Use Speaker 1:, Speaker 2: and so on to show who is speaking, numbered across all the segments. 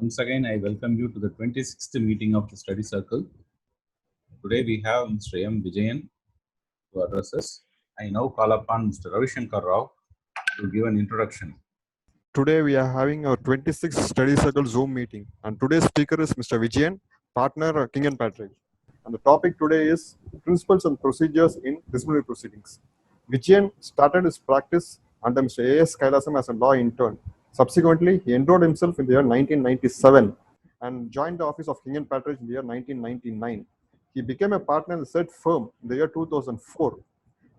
Speaker 1: Once again, I welcome you to the 26th meeting of the study circle. Today we have Mr. M. Vijayan to address us. I now call upon Mr. Ravi Shankar Rao to give an introduction.
Speaker 2: Today we are having our 26th study circle Zoom meeting, and today's speaker is Mr. Vijayan, partner at King & Patrick. And the topic today is principles and procedures in disciplinary proceedings. Vijayan started his practice under Mr. A.S. Kailasam as a law intern. Subsequently, he enrolled himself in the year 1997 and joined the office of King & Patrick in the year 1999. He became a partner in the said firm in the year 2004.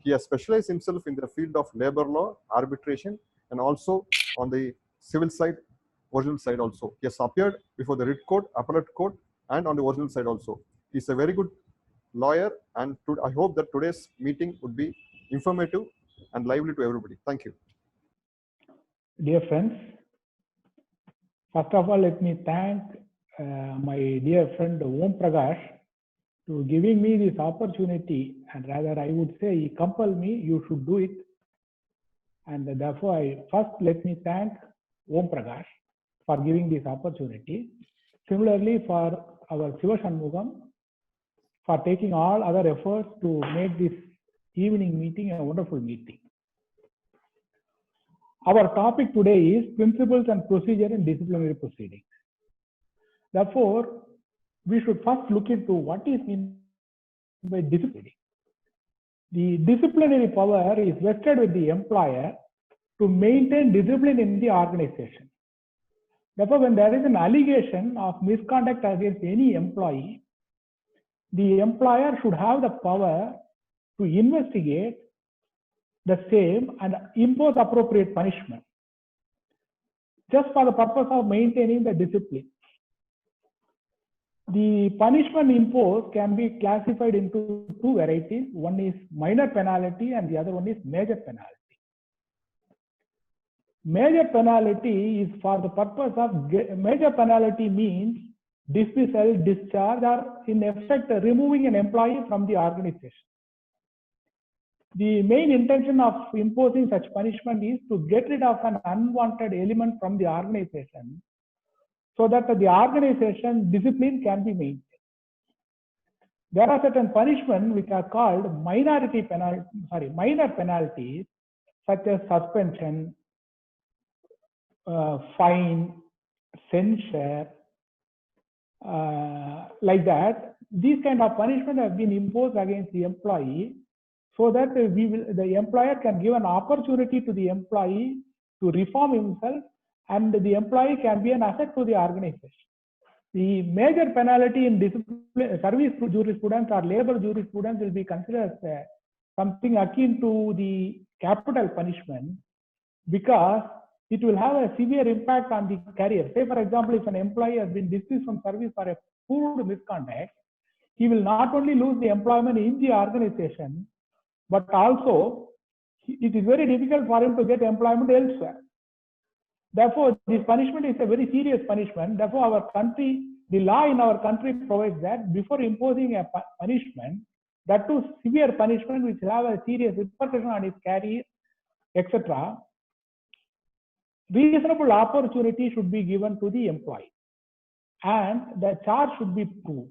Speaker 2: He has specialized himself in the field of labor law, arbitration, and also on the civil side, original side also. He has appeared before the writ court, appellate court, and on the original side also. He is a very good lawyer, and I hope that today's meeting would be informative and lively to everybody. Thank you.
Speaker 3: Dear friends, first of all, let me thank my dear friend Om Prakash to giving me this opportunity, and rather I would say he compelled me, you should do it. And therefore, let me thank Om Prakash for giving this opportunity. Similarly, for our Siva Shanmugam for taking all other efforts to make this evening meeting a wonderful meeting. Our topic today is principles and procedure in disciplinary proceedings. Therefore, we should first look into what is meant by discipline. The disciplinary power is vested with the employer to maintain discipline in the organization. Therefore, when there is an allegation of misconduct against any employee, the employer should have the power to investigate the same and impose appropriate punishment, just for the purpose of maintaining the discipline. The punishment imposed can be classified into two varieties. One is minor penalty and the other one is major penalty. Major penalty is for the purpose of, major penalty means dismissal, discharge, or in effect removing an employee from the organization. The main intention of imposing such punishment is to get rid of an unwanted element from the organization so that the organization discipline can be maintained. There are certain punishments which are called minor penalties, such as suspension, fine, censure, like that. These kind of punishment have been imposed against the employee so that the employer can give an opportunity to the employee to reform himself, and the employee can be an asset to the organization. The major penalty in service jurisprudence or labor jurisprudence will be considered as something akin to the capital punishment, because it will have a severe impact on the career. Say, for example, if an employee has been dismissed from service for a proved misconduct, he will not only lose the employment in the organization, but also it is very difficult for him to get employment elsewhere. Therefore, this punishment is a very serious punishment. Therefore, our country, the law in our country provides that before imposing a punishment, that too severe punishment which will have a serious repercussion on his career, etc., reasonable opportunity should be given to the employee, and the charge should be proved.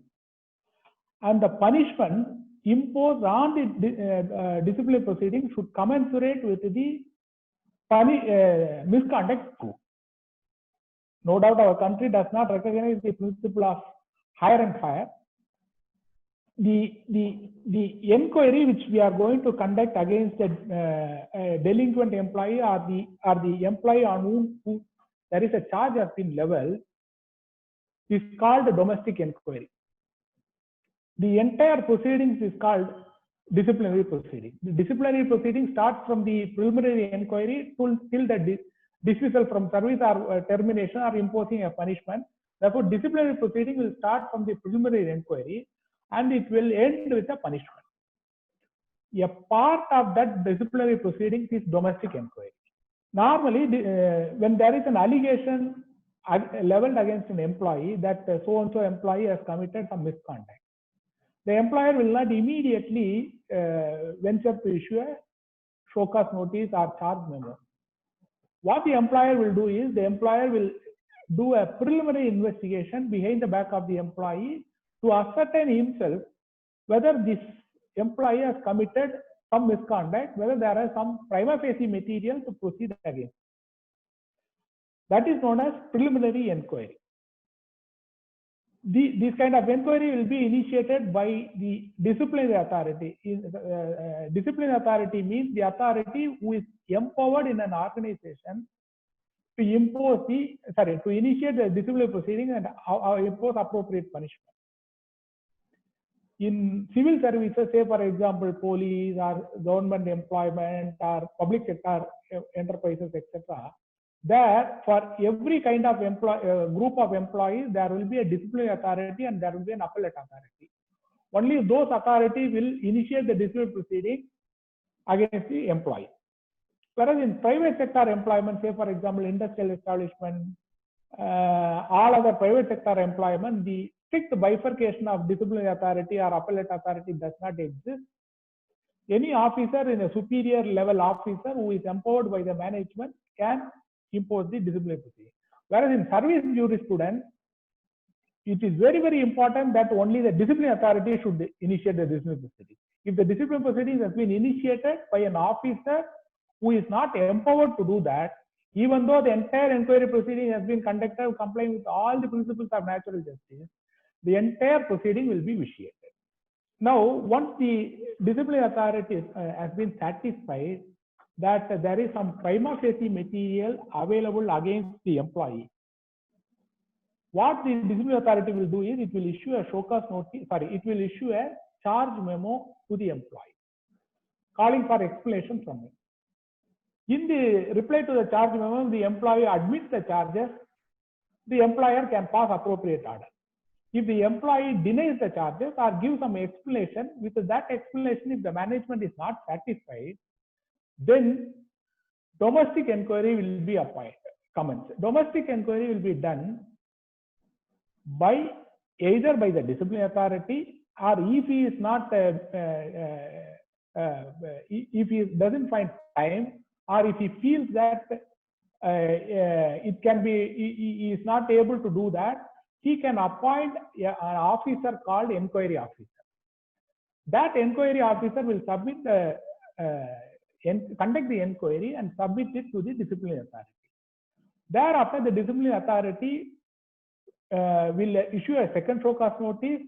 Speaker 3: And the punishment imposed on the disciplinary proceedings should commensurate with the misconduct proved. No doubt our country does not recognize the principle of hire and fire. The inquiry which we are going to conduct against a delinquent employee or the employee on whom there is a charge has been leveled is called the domestic inquiry. The entire proceedings is called disciplinary proceeding. The disciplinary proceeding starts from the preliminary inquiry till the dismissal from service or termination or imposing a punishment. Therefore, disciplinary proceeding will start from the preliminary inquiry and it will end with a punishment. A part of that disciplinary proceedings is domestic inquiry. Normally, when there is an allegation leveled against an employee that so-and-so employee has committed some misconduct, the employer will not immediately venture to issue a show cause notice or charge memo. What the employer will do is, the employer will do a preliminary investigation behind the back of the employee to ascertain himself whether this employee has committed some misconduct, whether there are some prima facie material to proceed against. That is known as preliminary inquiry. This kind of inquiry will be initiated by the disciplinary authority. Disciplinary authority means the authority who is empowered in an organization to initiate the disciplinary proceeding and impose appropriate punishment. In civil services, say for example, police or government employment or public sector enterprises, etc., there for every kind of group of employees, there will be a disciplinary authority and there will be an appellate authority. Only those authorities will initiate the disciplinary proceeding against the employee. Whereas in private sector employment, say for example, industrial establishment, all other private sector employment, the strict bifurcation of disciplinary authority or appellate authority does not exist. Any officer in a superior level officer who is empowered by the management can impose the disciplinary proceeding. Whereas in service jurisprudence, it is very, very important that only the disciplinary authority should initiate the disciplinary proceeding. If the disciplinary proceeding has been initiated by an officer who is not empowered to do that, even though the entire inquiry proceeding has been conducted complying with all the principles of natural justice, the entire proceeding will be vitiated. Now, once the disciplinary authority has been satisfied that there is some prima facie material available against the employee, what the disciplinary authority will do is it will issue a show cause notice, it will issue a charge memo to the employee, calling for explanation from him. In the reply to the charge memo, the employee admits the charges, the employer can pass appropriate order. If the employee denies the charges or gives some explanation, with that explanation, if the management is not satisfied, then domestic inquiry will be commenced. Domestic inquiry will be done by either by the disciplinary authority, or if he is not, if he doesn't find time, or if he feels that it can be, he is not able to do that, he can appoint an officer called inquiry officer. That inquiry officer will submit the conduct the inquiry and submit it to the disciplinary authority. Thereafter, the disciplinary authority will issue a second show cause notice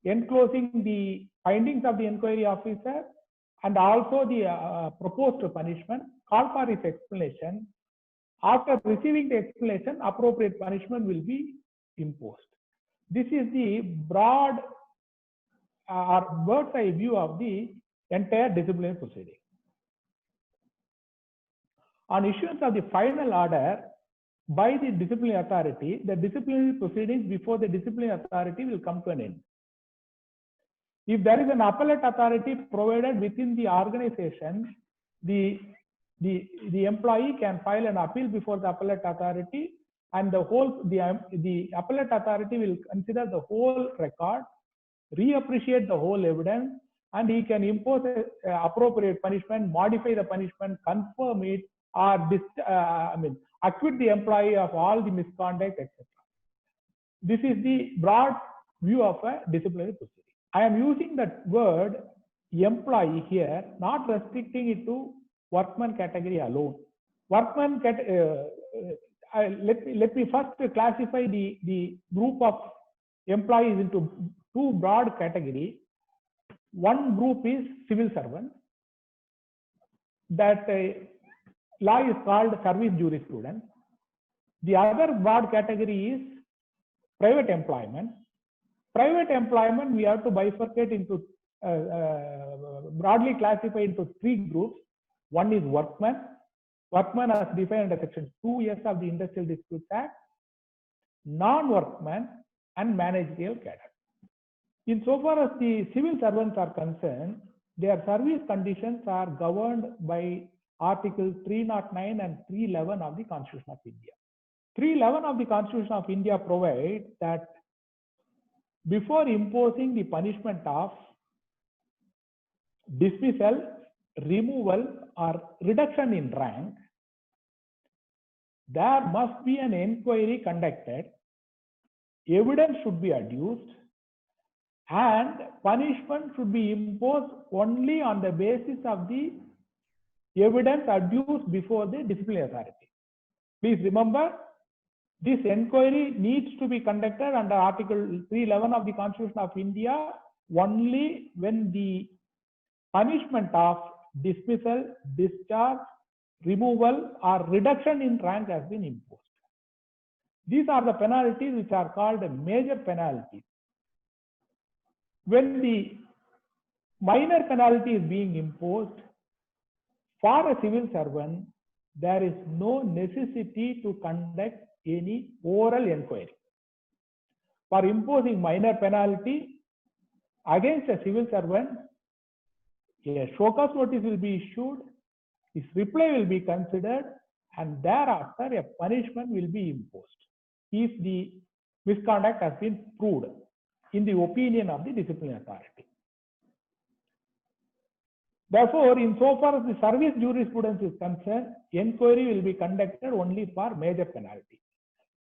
Speaker 3: enclosing the findings of the inquiry officer and also the proposed punishment, call for his explanation. After receiving the explanation, appropriate punishment will be imposed. This is the broad or bird's eye view of the entire disciplinary proceeding. On issuance of the final order by the disciplinary authority, the disciplinary proceedings before the disciplinary authority will come to an end. If there is an appellate authority provided within the organization, the employee can file an appeal before the appellate authority, and the appellate authority will consider the whole record, reappreciate the whole evidence, and he can impose appropriate punishment, modify the punishment, confirm it, or acquit the employee of all the misconduct, etc. This is the broad view of a disciplinary proceeding. I am using that word employee here, not restricting it to workman category alone. Workman let me first classify the group of employees into two broad categories. One group is civil servants. That law is called service jurisprudence. The other broad category is private employment. Private employment we have to bifurcate into broadly classified into three groups. One is workman. Workman as defined under Section 2S of the Industrial Disputes Act, non-workman, and managerial cadre. Insofar as the civil servants are concerned, their service conditions are governed by Articles 309 and 311 of the Constitution of India. 311 of the Constitution of India provides that before imposing the punishment of dismissal, removal, or reduction in rank, there must be an inquiry conducted, evidence should be adduced, and punishment should be imposed only on the basis of the evidence adduced before the disciplinary authority. Please remember, this inquiry needs to be conducted under Article 311 of the Constitution of India only when the punishment of dismissal, discharge, removal, or reduction in rank has been imposed. These are the penalties which are called major penalties. When the minor penalty is being imposed, for a civil servant, there is no necessity to conduct any oral inquiry. For imposing minor penalty against a civil servant, a show cause notice will be issued, his reply will be considered, and thereafter a punishment will be imposed if the misconduct has been proved in the opinion of the disciplinary authority. Therefore, insofar as the service jurisprudence is concerned, inquiry will be conducted only for major penalty.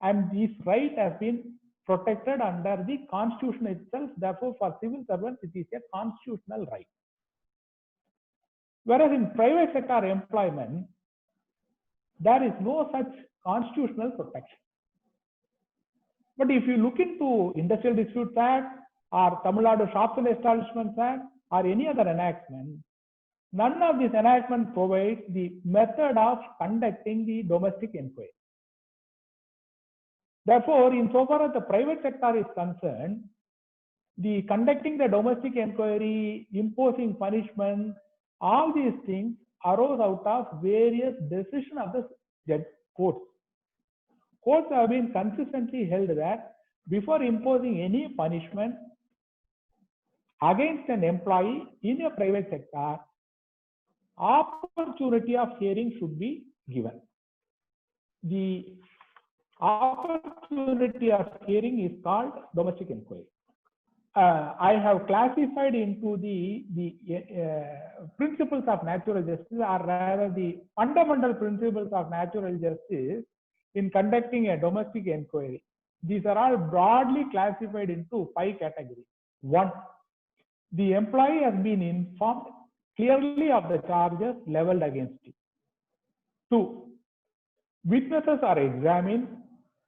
Speaker 3: And this right has been protected under the Constitution itself. Therefore, for civil servants, it is a constitutional right. Whereas in private sector employment, there is no such constitutional protection. But if you look into Industrial Disputes Act or Tamil Nadu Shops and Establishments Act or any other enactment, none of these enactments provides the method of conducting the domestic inquiry. Therefore, insofar as the private sector is concerned, the conducting the domestic inquiry, imposing punishment, all these things arose out of various decisions of the courts. Courts have been consistently held that before imposing any punishment against an employee in a private sector, opportunity of hearing should be given. The opportunity of hearing is called domestic inquiry. I have classified into the principles of natural justice, or rather the fundamental principles of natural justice in conducting a domestic inquiry. These are all broadly classified into 5 categories. 1, the employee has been informed clearly of the charges leveled against him. 2, witnesses are examined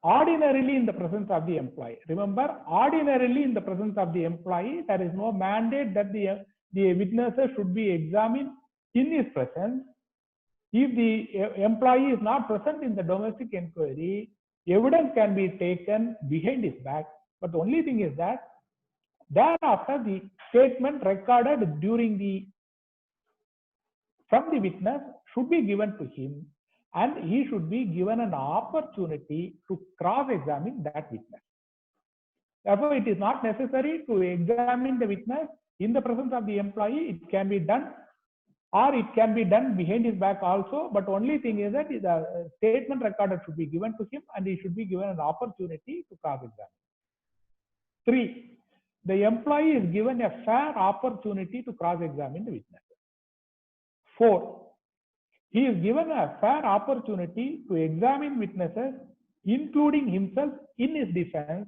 Speaker 3: ordinarily in the presence of the employee. Remember, ordinarily in the presence of the employee, there is no mandate that the witnesses should be examined in his presence. If the employee is not present in the domestic inquiry, evidence can be taken behind his back. But the only thing is that thereafter the statement recorded from the witness should be given to him, and he should be given an opportunity to cross-examine that witness. Therefore, it is not necessary to examine the witness in the presence of the employee. It can be done, or it can be done behind his back also. But only thing is that the statement recorded should be given to him, and he should be given an opportunity to cross-examine. 3, the employee is given a fair opportunity to cross-examine the witness. 4, he is given a fair opportunity to examine witnesses, including himself in his defense,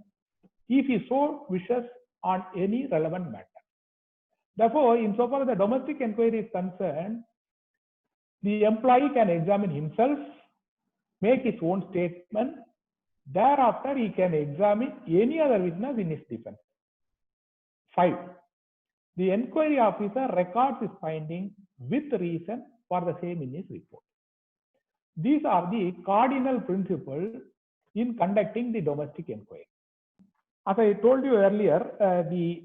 Speaker 3: if he so wishes on any relevant matter. Therefore, insofar as the domestic inquiry is concerned, the employee can examine himself, make his own statement. Thereafter, he can examine any other witness in his defense. 5, the inquiry officer records his findings with reason for the same in his report. These are the cardinal principles in conducting the domestic inquiry. As I told you earlier, the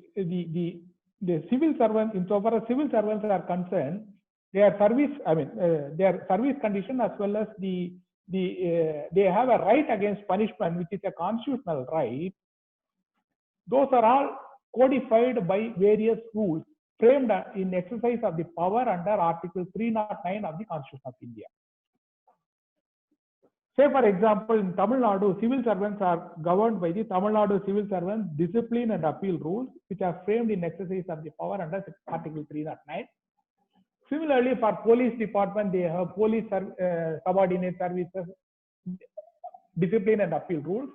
Speaker 3: civil servants, insofar as civil servants are concerned, their service condition as well as they have a right against punishment, which is a constitutional right. Those are all codified by various rules framed in exercise of the power under Article 309 of the Constitution of India. Say, for example, in Tamil Nadu, civil servants are governed by the Tamil Nadu Civil Servants Discipline and Appeal Rules, which are framed in exercise of the power under Article 309. Similarly, for police department, they have police subordinate services. discipline and appeal rules.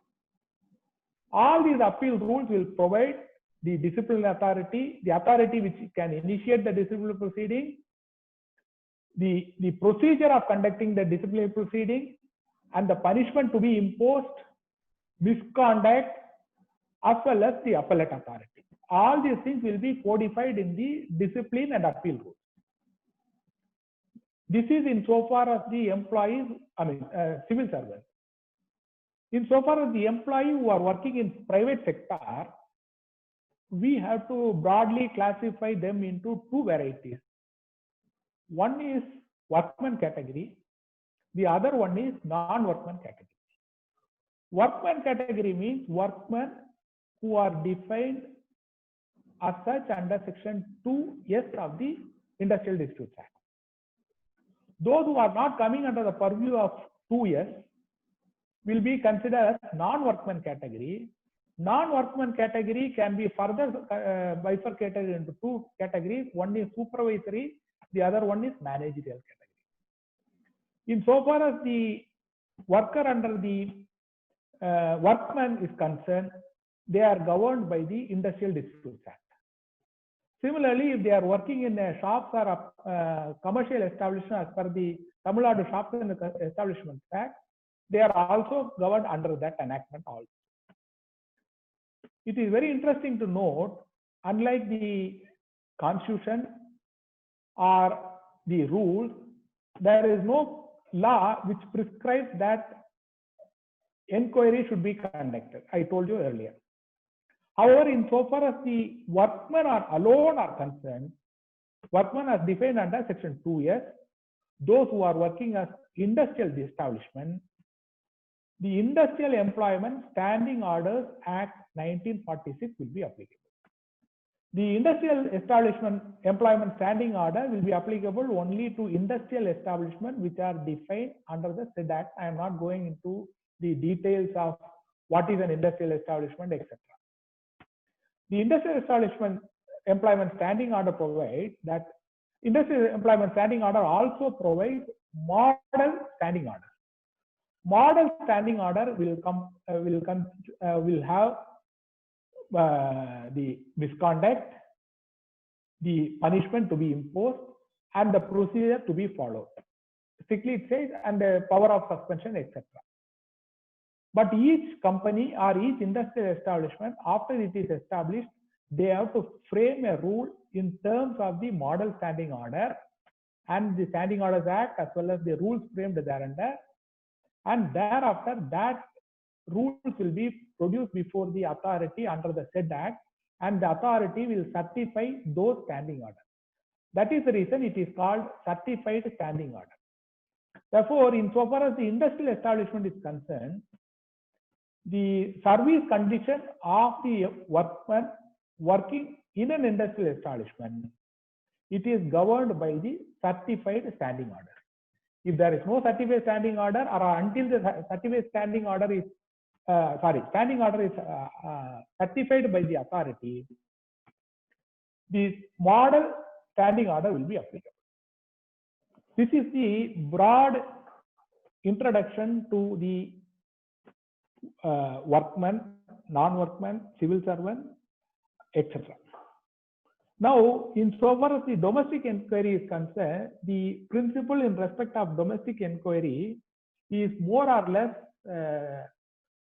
Speaker 3: All these appeal rules will provide the disciplinary authority, the authority which can initiate the disciplinary proceeding, the procedure of conducting the disciplinary proceeding, and the punishment to be imposed, misconduct, as well as the appellate authority. All these things will be codified in the discipline and appeal rules. This is insofar as the employees, civil servants. Insofar as the employee who are working in private sector, we have to broadly classify them into two varieties. One is workman category, the other one is non-workman category. Workman category means workmen who are defined as such under section 2(s) of the Industrial Disputes Act. Those who are not coming under the purview of 2(s) will be considered as non-workman category. Non-workman category can be further bifurcated into two categories. One is supervisory, the other one is managerial category. Insofar as the worker under the workman is concerned, they are governed by the Industrial Disputes Act. Similarly, if they are working in shops or commercial establishment as per the Tamil Nadu Shops and Establishments Act, they are also governed under that enactment also. It is very interesting to note, unlike the constitution or the rules, there is no law which prescribes that inquiry should be conducted. I told you earlier. However, insofar as the workmen are alone are concerned, workmen are defined under section 2(s). Those who are working as industrial establishment, the Industrial Employment Standing Orders Act 1946 will be applicable. The Industrial Establishment Employment Standing Order will be applicable only to industrial establishment which are defined under the said Act. I am not going into the details of what is an industrial establishment, etc. The Industrial Establishment Employment Standing Order provides that Industrial Employment Standing Order also provides model standing order. Model standing order will have the misconduct, the punishment to be imposed, and the procedure to be followed. Strictly it says, and the power of suspension, etc. But each company or each industrial establishment, after it is established, they have to frame a rule in terms of the Model Standing Order and the Standing Orders Act, as well as the rules framed thereunder. And thereafter, that rules will be produced before the authority under the said Act, and the authority will certify those standing orders. That is the reason it is called certified standing order. Therefore, insofar as the industrial establishment is concerned, the service condition of the workman working in an industrial establishment, it is governed by the certified standing order. If there is no certified standing order, or until the certified standing order is standing order is certified by the authority, the model standing order will be applicable. This is the broad introduction to the workman, non-workman, civil servant, etc. Now, insofar as the domestic inquiry is concerned, the principle in respect of domestic inquiry is more or less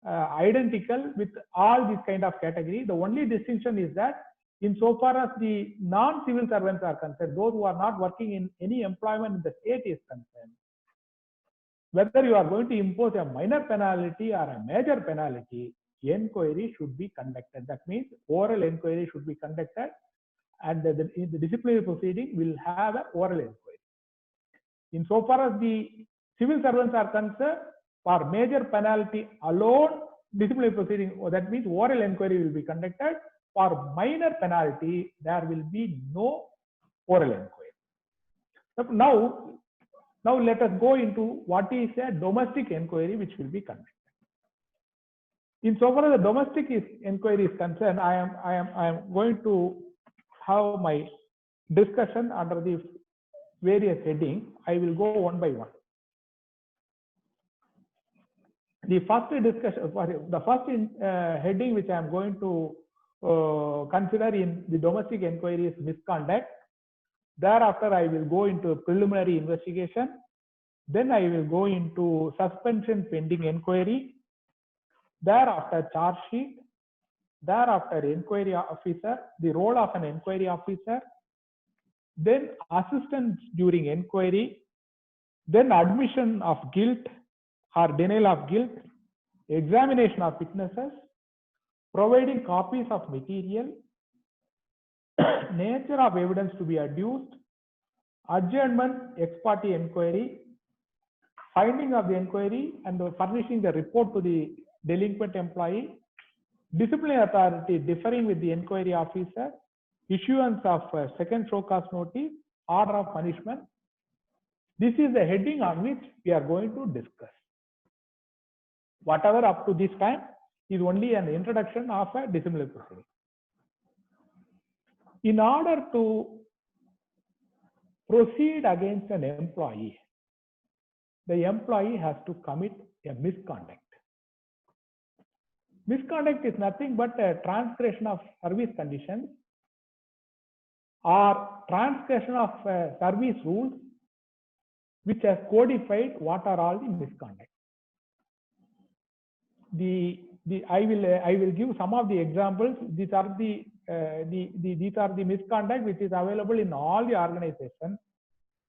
Speaker 3: identical with all these kind of category. The only distinction is that insofar as the non-civil servants are concerned, those who are not working in any employment in the state is concerned, whether you are going to impose a minor penalty or a major penalty, inquiry should be conducted. That means oral inquiry should be conducted, and the disciplinary proceeding will have an oral inquiry. Insofar as the civil servants are concerned, for major penalty alone, disciplinary proceeding, that means oral inquiry will be conducted. For minor penalty, there will be no oral inquiry. Now let us go into what is a domestic inquiry which will be conducted. Insofar as the domestic inquiry is concerned, I am going to have my discussion under the various headings. I will go one by one. the first discussion, the first heading which I am going to consider in the domestic inquiry is misconduct. Thereafter, I will go into preliminary investigation. Then I will go into suspension pending inquiry. Thereafter, charge sheet. Thereafter, inquiry officer, the role of an inquiry officer. Then assistance during inquiry. Then admission of guilt or denial of guilt. Examination of witnesses. Providing copies of material. Nature of evidence to be adduced. Adjournment ex parte inquiry. Finding of the inquiry and furnishing the report to the delinquent employee. Disciplinary authority differing with the inquiry officer. Issuance of second show cause notice. Order of punishment. This is the heading on which we are going to discuss. Whatever up to this time is only an introduction of a disciplinary proceeding. In order to proceed against an employee, the employee has to commit a misconduct. Misconduct is nothing but a transgression of service conditions or transgression of service rules which has codified what are all the misconduct. I will give some of the examples. These are the misconduct which is available in all the organizations.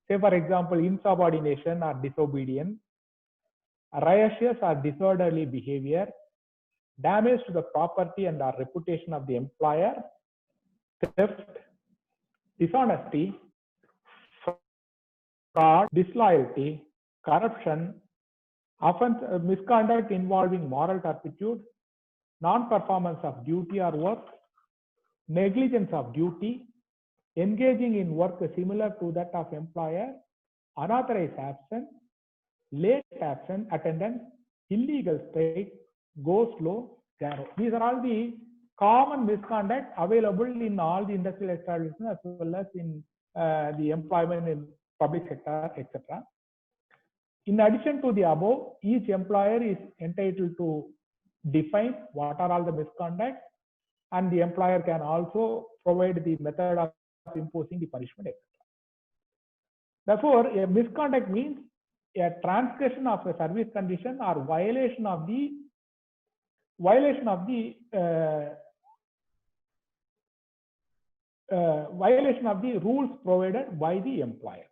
Speaker 3: Say for example, insubordination or disobedience, riotous or disorderly behavior, damage to the property and or reputation of the employer, theft, dishonesty, fraud, disloyalty, corruption, offense, misconduct involving moral turpitude, non-performance of duty or work, negligence of duty, engaging in work similar to that of employer, unauthorized absence, late absence, attendance, illegal strike, go slow, gyro. These are all the common misconduct available in all the industrial establishments as well as in the employment in public sector, etc. In addition to the above, each employer is entitled to define what are all the misconduct, and the employer can also provide the method of imposing the punishment, etc. Therefore, a misconduct means a transgression of a service condition or violation of the rules provided by the employer.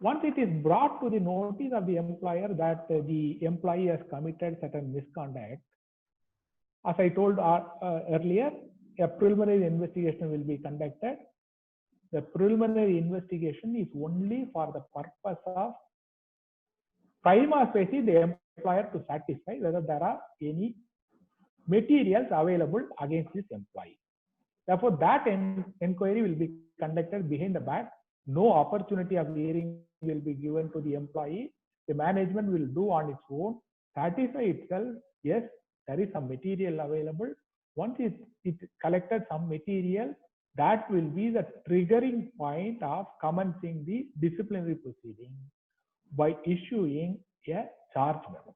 Speaker 3: Once it is brought to the notice of the employer that the employee has committed certain misconduct, as I told earlier, a preliminary investigation will be conducted. The preliminary investigation is only for the purpose of prima facie the employer to satisfy whether there are any materials available against this employee. Therefore, that inquiry will be conducted behind the back. No opportunity of hearing will be given to the employee. The management will do on its own, satisfy itself, yes, there is some material available. Once it collected some material, that will be the triggering point of commencing the disciplinary proceeding by issuing a charge memo.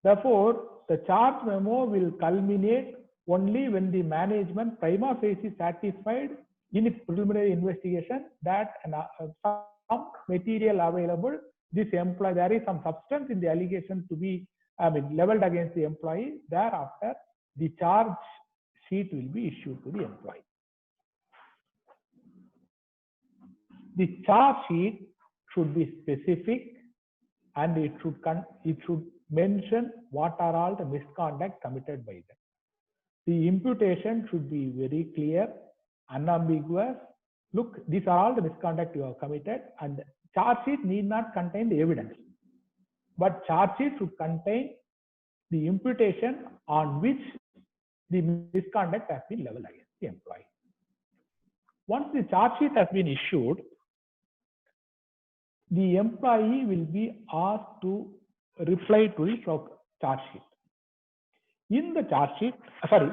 Speaker 3: Therefore, the charge memo will culminate only when the management prima facie satisfied in its preliminary investigation that some material available, this employee, there is some substance in the allegation to be leveled against the employee. Thereafter, the charge sheet will be issued to the employee. The charge sheet should be specific and it should mention what are all the misconduct committed by them. The imputation should be very clear, unambiguous. Look, these are all the misconduct you have committed, and charge sheet need not contain the evidence, but charge sheet should contain the imputation on which the misconduct has been leveled against the employee. Once the charge sheet has been issued, the employee will be asked to reply to the charge sheet. In the charge sheet,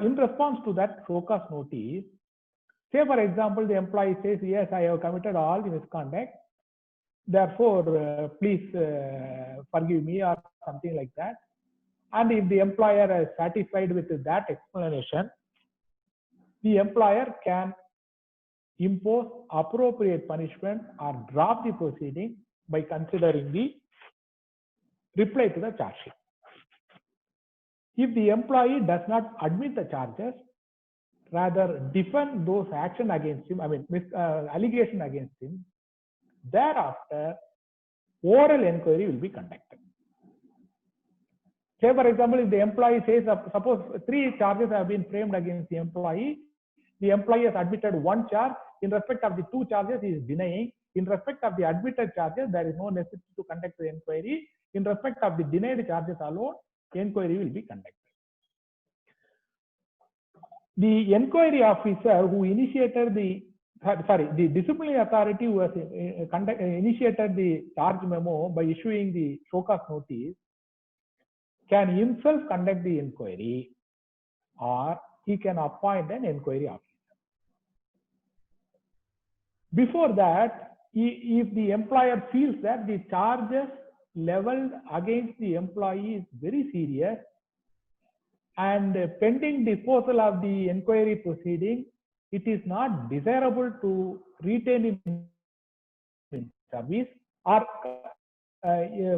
Speaker 3: in response to that show cause notice, say for example, the employee says, yes, I have committed all the misconduct. therefore, please forgive me or something like that. And if the employer is satisfied with that explanation, the employer can impose appropriate punishment or drop the proceeding by considering the reply to the charge sheet. If the employee does not admit the charges, rather defend those action against him, allegation against him, thereafter oral inquiry will be conducted. Say for example, if the employee says, suppose 3 charges have been framed against the employee has admitted 1 charge. In respect of the 2 charges, he is denying. In respect of the admitted charges, there is no necessity to conduct the inquiry. In respect of the denied charges alone, inquiry will be conducted. The inquiry officer who initiated the disciplinary authority who has initiated the charge memo by issuing the show cause notice can himself conduct the inquiry, or he can appoint an inquiry officer. Before that, if the employer feels that the charges leveled against the employee is very serious and pending disposal of the inquiry proceeding, it is not desirable to retain him in service, or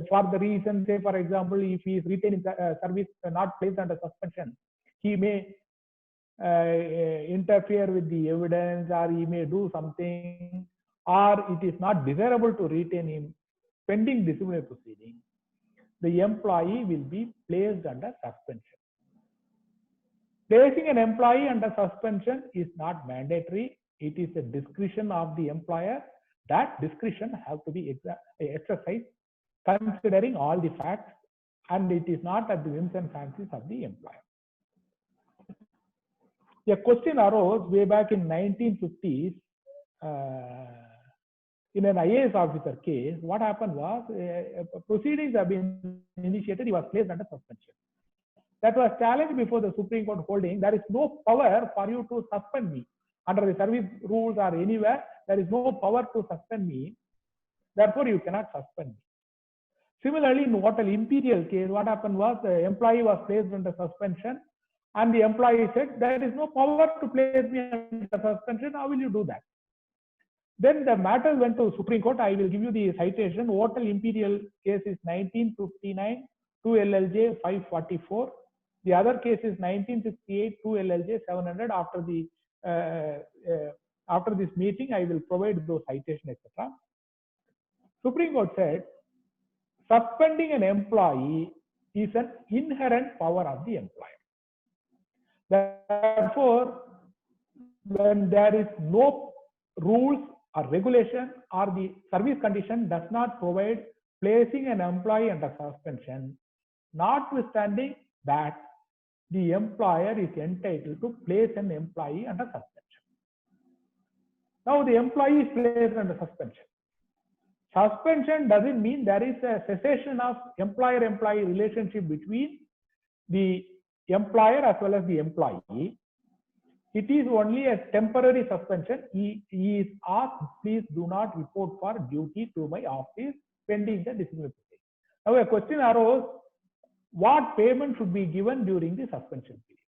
Speaker 3: for the reason, say for example, if he is retained in service not placed under suspension, he may interfere with the evidence, or he may do something, or it is not desirable to retain him pending disciplinary proceeding, the employee will be placed under suspension. Placing an employee under suspension is not mandatory. It is a discretion of the employer. That discretion has to be exercised considering all the facts, and it is not at the whims and fancies of the employer. A question arose way back in 1950s in an IAS officer case. What happened was proceedings have been initiated. He was placed under suspension. That was challenged before the Supreme Court, holding there is no power for you to suspend me under the service rules or anywhere. There is no power to suspend me. Therefore, you cannot suspend me. Similarly, in Hotel Imperial case, what happened was the employee was placed under suspension, and the employee said, there is no power to place me under suspension. How will you do that? Then the matter went to Supreme Court. I will give you the citation. Hotel Imperial case is 1959, 2 LLJ 544. The other case is 1968, 2 LLJ 700. After this meeting, I will provide those citations, etc. Supreme Court said, suspending an employee is an inherent power of the employer. Therefore, when there is no rules or regulation, or the service condition does not provide placing an employee under suspension, notwithstanding that the employer is entitled to place an employee under suspension. Now the employee is placed under suspension. Suspension doesn't mean there is a cessation of employer-employee relationship between the employer as well as the employee. It is only a temporary suspension. He is asked, please do not report for duty to my office pending the disciplinary proceeding. Now a question arose, what payment should be given during the suspension period?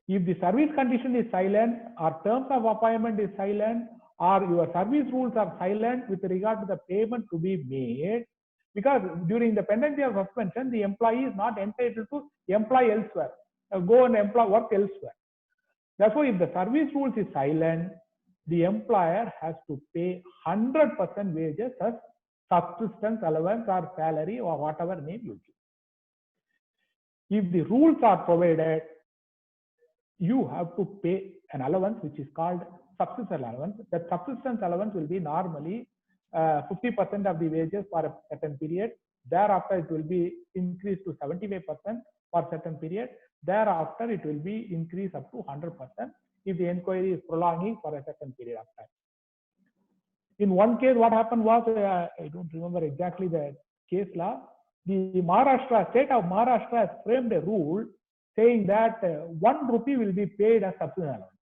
Speaker 3: If the service condition is silent, or terms of appointment is silent, or your service rules are silent with regard to the payment to be made, because during the pendency of suspension, the employee is not entitled to employ elsewhere, go and work elsewhere. Therefore, if the service rules is silent, the employer has to pay 100% wages as subsistence allowance or salary or whatever name you give. If the rules are provided, you have to pay an allowance which is called subsistence allowance. That subsistence allowance will be normally 50% of the wages for a certain period. Thereafter, it will be increased to 75% for a certain period. Thereafter, it will be increased up to 100% if the inquiry is prolonging for a certain period of time. In one case, what happened was, I don't remember exactly the case law, the state of Maharashtra has framed a rule saying that 1 rupee will be paid as subsistence allowance.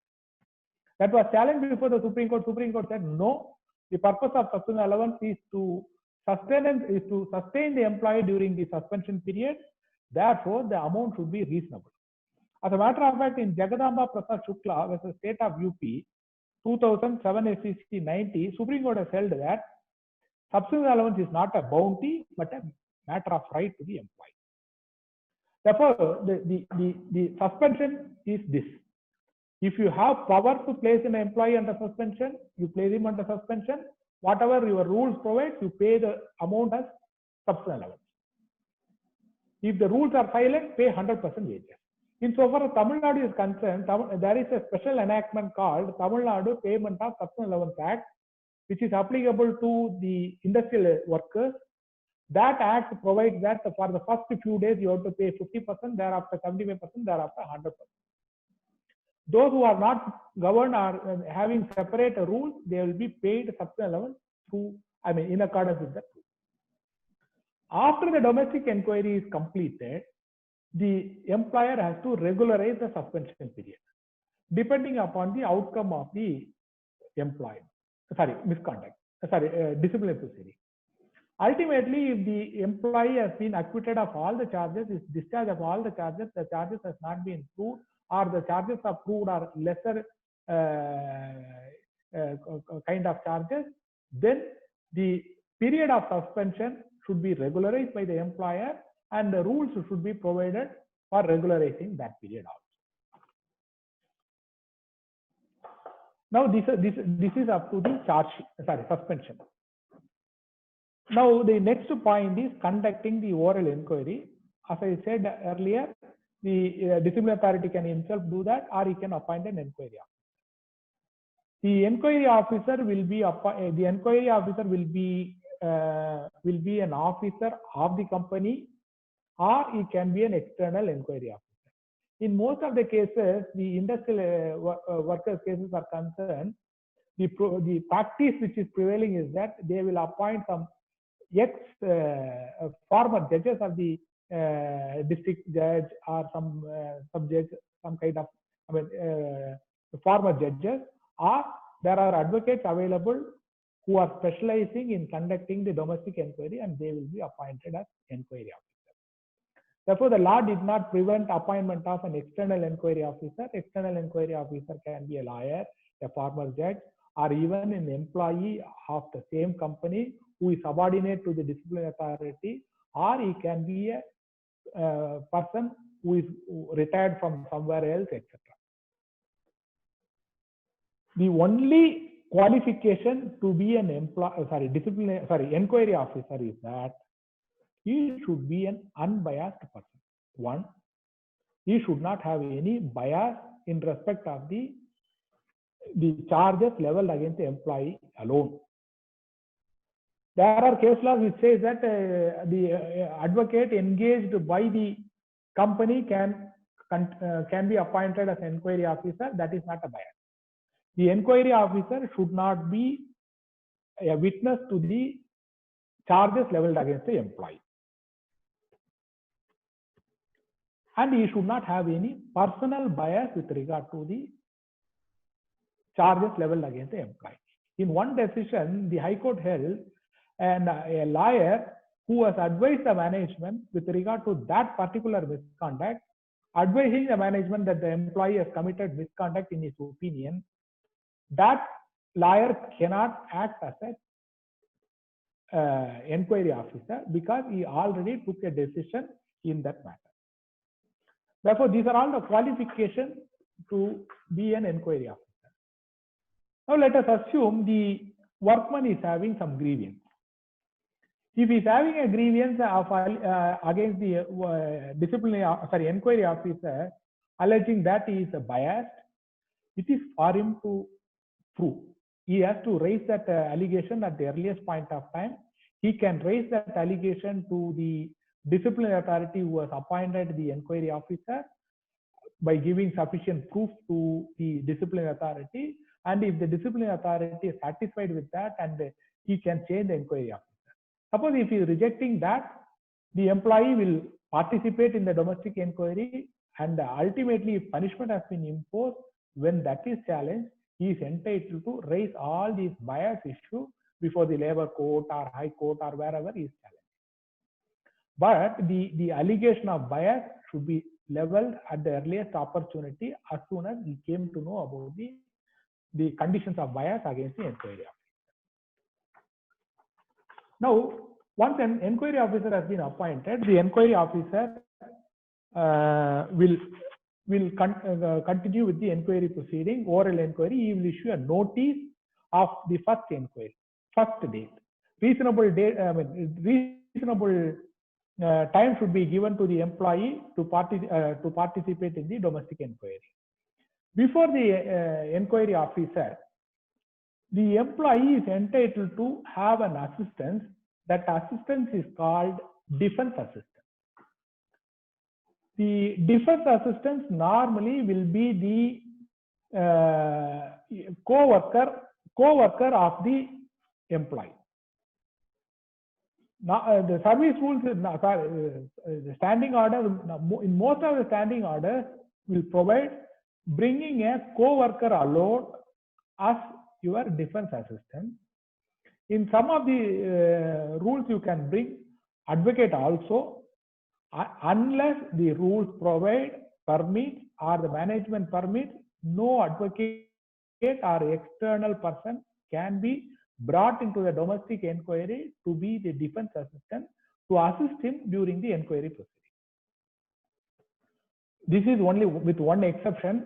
Speaker 3: That was challenged before the Supreme Court. Supreme Court said, no, The purpose of suspension allowance is to sustain the employee during the suspension period. Therefore, the amount should be reasonable. As a matter of fact, in Jagadamba Prasad Shukla versus State of UP, 2007 SEC 90, Supreme Court has held that suspension allowance is not a bounty, but a matter of right to the employee. Therefore, the suspension is this. If you have power to place an employee under suspension, you place him under suspension. Whatever your rules provide, you pay the amount as suspension allowance. If the rules are silent, pay 100% wages. Insofar as Tamil Nadu is concerned, there is a special enactment called Tamil Nadu Payment of Suspension Allowance Act, which is applicable to the industrial workers. That act provides that for the first few days you have to pay 50%, thereafter 75%, thereafter 100%. Those who are not governed or having separate rules, they will be paid suspension allowance in accordance with that rule. After the domestic inquiry is completed, the employer has to regularize the suspension period, depending upon the outcome of the disciplinary proceeding. Ultimately, if the employee has been acquitted of all the charges, is discharged of all the charges has not been proved, or the charges are proved are lesser kind of charges, then the period of suspension should be regularized by the employer, and the rules should be provided for regularizing that period also. Now this is up to the suspension. Now the next point is conducting the oral inquiry. As I said earlier, the disciplinary authority can himself do that, or he can appoint an inquiry officer. The inquiry officer will be an officer of the company, or he can be an external inquiry officer. In most of the cases, the industrial workers cases are concerned, the practice which is prevailing is that they will appoint some former judges of the district judge, or some subject, some kind of former judges, or there are advocates available who are specializing in conducting the domestic inquiry, and they will be appointed as inquiry officer. Therefore, the law did not prevent appointment of an external inquiry officer. External inquiry officer can be a lawyer, a former judge, or even an employee of the same company who is subordinate to the disciplinary authority, or he can be a person who is retired from somewhere else, etc. The only qualification to be an inquiry officer is that he should be an unbiased person. One, he should not have any bias in respect of the charges leveled against the employee alone. There are case laws which says that the advocate engaged by the company can be appointed as inquiry officer. That is not a bias. The inquiry officer should not be a witness to the charges leveled against the employee, and he should not have any personal bias with regard to the charges leveled against the employee. In one decision, the High Court held, and a lawyer who has advised the management with regard to that particular misconduct, advising the management that the employee has committed misconduct in his opinion, that lawyer cannot act as an inquiry officer because he already took a decision in that matter. Therefore, these are all the qualifications to be an inquiry officer. Now, let us assume the workman is having some grievance. If he is having a grievance against the inquiry officer, alleging that he is biased, it is for him to prove. He has to raise that allegation at the earliest point of time. He can raise that allegation to the disciplinary authority who has appointed the inquiry officer by giving sufficient proof to the disciplinary authority. And if the disciplinary authority is satisfied with that, and he can change the inquiry officer. Suppose if he is rejecting that, the employee will participate in the domestic inquiry, and ultimately if punishment has been imposed, when that is challenged, he is entitled to raise all these bias issues before the labor court or high court or wherever he is challenged. But the allegation of bias should be leveled at the earliest opportunity as soon as he came to know about the conditions of bias against the inquiry officer. Now, once an inquiry officer has been appointed, the inquiry officer will continue with the inquiry proceeding, oral inquiry. He will issue a notice of the first inquiry, first date. Reasonable date, reasonable time should be given to the employee to participate in the domestic inquiry. Before the inquiry officer, the employee is entitled to have an assistance. That assistance is called defense assistance. The defense assistance normally will be the co-worker of the employee. Now, the service rules, the standing order, in most of the standing orders will provide bringing a co-worker alone as your defense assistant. In some of the rules, you can bring advocate also, unless the rules provide permit or the management permit. No advocate or external person can be brought into the domestic inquiry to be the defense assistant to assist him during the inquiry proceeding. This is only with one exception.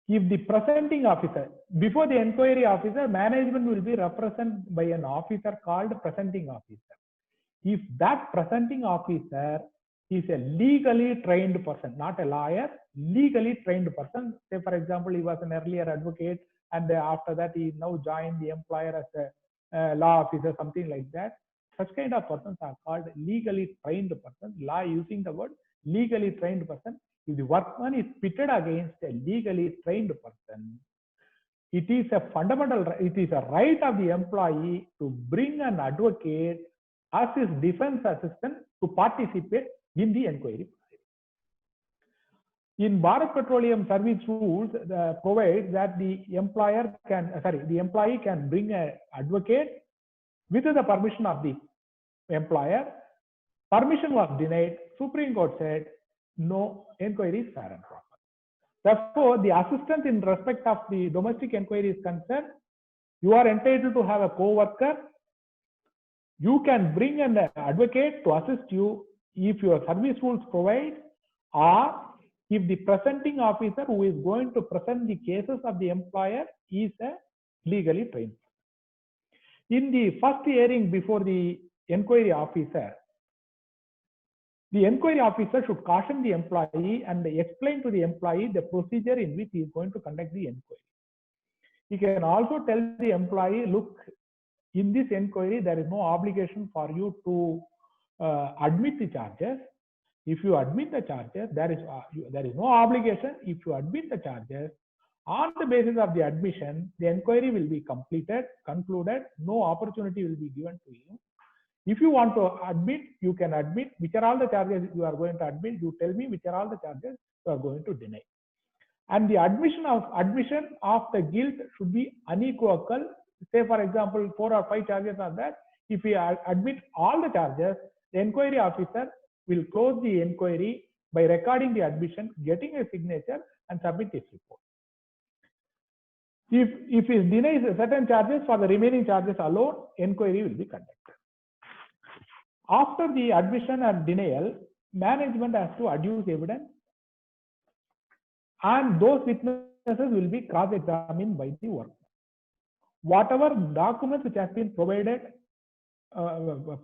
Speaker 3: If the presenting officer, before the inquiry officer, management will be represented by an officer called presenting officer. If that presenting officer is a legally trained person, not a lawyer, legally trained person, say for example, he was an earlier advocate and after that he now joined the employer as a law officer, something like that. Such kind of persons are called legally trained person. Law using the word legally trained person. If the workman is pitted against a legally trained person, it is a fundamental, it is a right of the employee to bring an advocate as his defense assistant to participate in the inquiry. In Bharat Petroleum Service Rules provides that the employee can bring an advocate with the permission of the employer. Permission was denied. Supreme Court said no, inquiry is fair and proper. Therefore, the assistant in respect of the domestic inquiry is concerned, you are entitled to have a co-worker. You can bring an advocate to assist you if your service rules provide, or if the presenting officer who is going to present the cases of the employer is a legally trained. In the first hearing before the inquiry officer, the inquiry officer should caution the employee and explain to the employee the procedure in which he is going to conduct the inquiry. He can also tell the employee, look, in this inquiry, there is no obligation for you to admit the charges. If you admit the charges, there is no obligation. If you admit the charges, on the basis of the admission, the inquiry will be completed, concluded, no opportunity will be given to you. If you want to admit, you can admit which are all the charges you are going to admit. You tell me which are all the charges you are going to deny. And the admission of the guilt should be unequivocal. Say, for example, 4 or 5 charges are there. If we admit all the charges, the inquiry officer will close the inquiry by recording the admission, getting a signature, and submit his report. If he denies certain charges, for the remaining charges alone, inquiry will be conducted. After the admission and denial, management has to adduce evidence, and those witnesses will be cross-examined by the workman. Whatever documents which has been provided,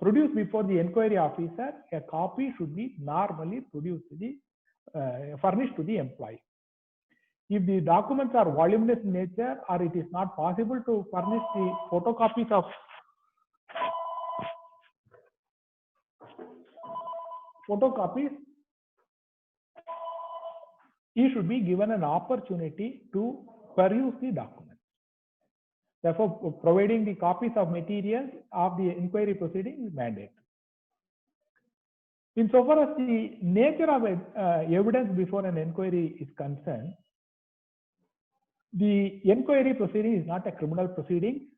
Speaker 3: produced before the inquiry officer, a copy should be normally produced to the furnished to the employee. If the documents are voluminous in nature, or it is not possible to furnish the photocopies of he should be given an opportunity to peruse the documents. Therefore, providing the copies of materials of the inquiry proceeding is mandatory. Insofar as the nature of evidence before an inquiry is concerned, the inquiry proceeding is not a criminal proceeding.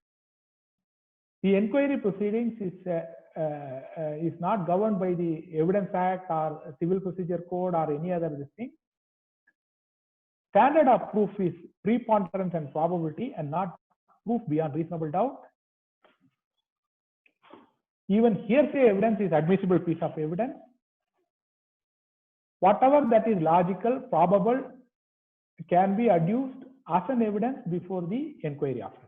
Speaker 3: The inquiry proceedings is not governed by the Evidence Act or Civil Procedure Code or any other thing. Standard of proof is preponderance and probability and not proof beyond reasonable doubt. Even hearsay evidence is admissible piece of evidence. Whatever that is logical, probable, can be adduced as an evidence before the inquiry officer.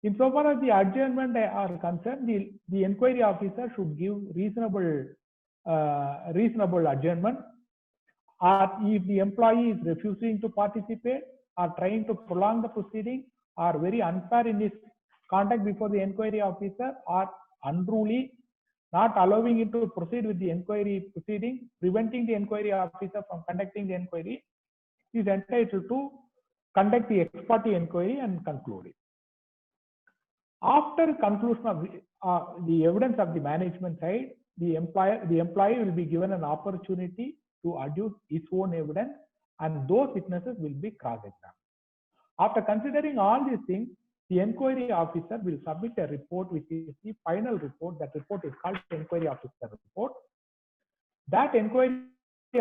Speaker 3: Insofar as the adjournment are concerned, the inquiry officer should give reasonable adjournment. Or if the employee is refusing to participate or trying to prolong the proceeding or very unfair in his conduct before the inquiry officer or unruly, not allowing him to proceed with the inquiry proceeding, preventing the inquiry officer from conducting the inquiry, is entitled to conduct the ex parte inquiry and conclude it. After conclusion of the evidence of the management side, the employee will be given an opportunity to adduce his own evidence, and those witnesses will be cross-examined. After considering all these things, the inquiry officer will submit a report, which is the final report. That report is called inquiry officer report. That inquiry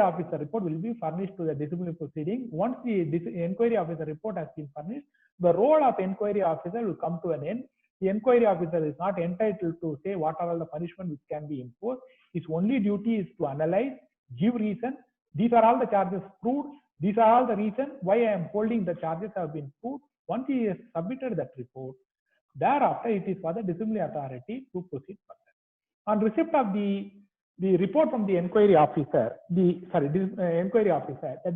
Speaker 3: officer report will be furnished to the disciplinary proceeding. Once the inquiry officer report has been furnished, the role of inquiry officer will come to an end. The inquiry officer is not entitled to say what are all the punishment which can be imposed. His only duty is to analyze, give reason. These are all the charges proved. These are all the reasons why I am holding the charges have been proved. Once he has submitted that report, thereafter it is for the disciplinary authority to proceed further. On receipt of the report from the inquiry officer, the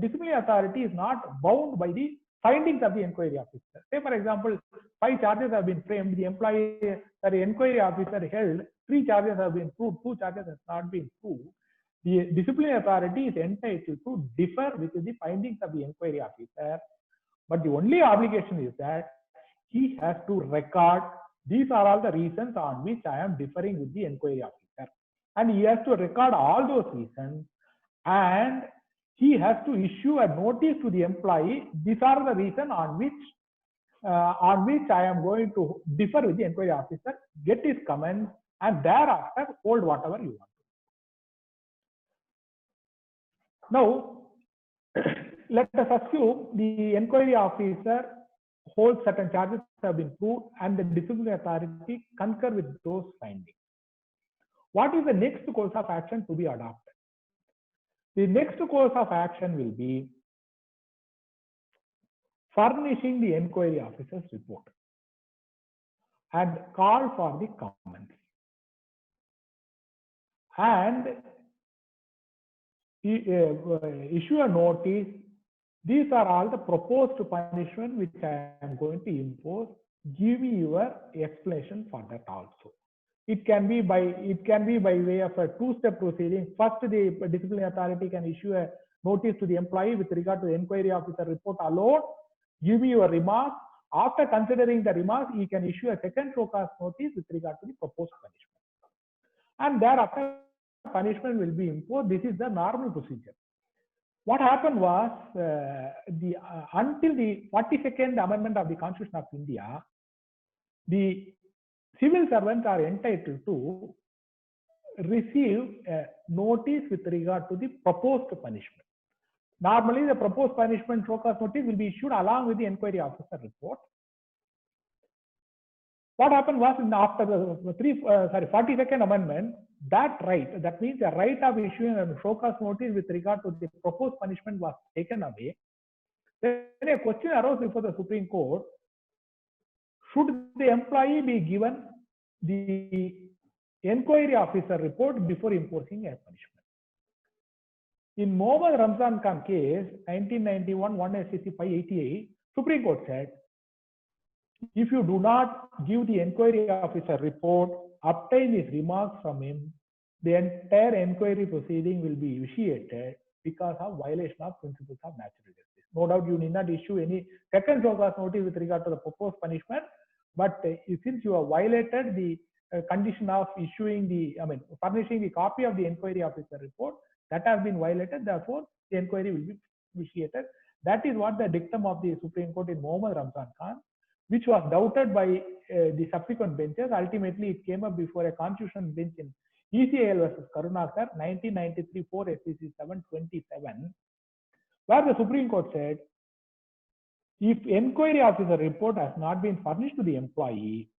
Speaker 3: disciplinary authority is not bound by the findings of the inquiry officer. Say, for example, 5 charges have been framed. The inquiry officer held 3 charges have been proved, 2 charges have not been proved. The disciplinary authority is entitled to differ with the findings of the inquiry officer, but the only obligation is that he has to record these are all the reasons on which I am differing with the inquiry officer, and he has to record all those reasons, and he has to issue a notice to the employee. These are the reasons on which I am going to differ with the inquiry officer. Get his comments, and thereafter hold whatever you want. Now, let us assume the inquiry officer holds certain charges have been proved and the disciplinary authority concur with those findings. What is the next course of action to be adopted? The next course of action will be furnishing the inquiry officer's report and call for the comments and issue a notice. These are all the proposed punishment which I am going to impose. Give me your explanation for that also. It can be by way of a 2-step proceeding. First, the disciplinary authority can issue a notice to the employee with regard to the inquiry officer report alone. Give me your remarks. After considering the remarks, he can issue a second show cause notice with regard to the proposed punishment. And thereafter, punishment will be imposed. This is the normal procedure. What happened was, until the 42nd Amendment of the Constitution of India, the civil servants are entitled to receive a notice with regard to the proposed punishment. Normally, the proposed punishment show cause notice will be issued along with the inquiry officer report. What happened was, after the 42nd Amendment, that right, that means the right of issuing a show cause notice with regard to the proposed punishment was taken away. Then a question arose before the Supreme Court: should the employee be given the inquiry officer report before imposing a punishment? In Mohammad Ramzan Khan case, 1991, 1 SCC 588, Supreme Court said, if you do not give the inquiry officer report, obtain his remarks from him, the entire inquiry proceeding will be vitiated because of violation of principles of natural justice. No doubt you need not issue any second show cause notice with regard to the proposed punishment, but since you have violated the condition of issuing furnishing the copy of the inquiry officer report, that has been violated. Therefore, the inquiry will be vitiated. That is what the dictum of the Supreme Court in Mohammad Ramzan Khan, which was doubted by the subsequent benches. Ultimately, it came up before a constitutional bench in ECIL versus Karunakar, 1993, 4 SCC 727, where the Supreme Court said, if inquiry officer report has not been furnished to the employee,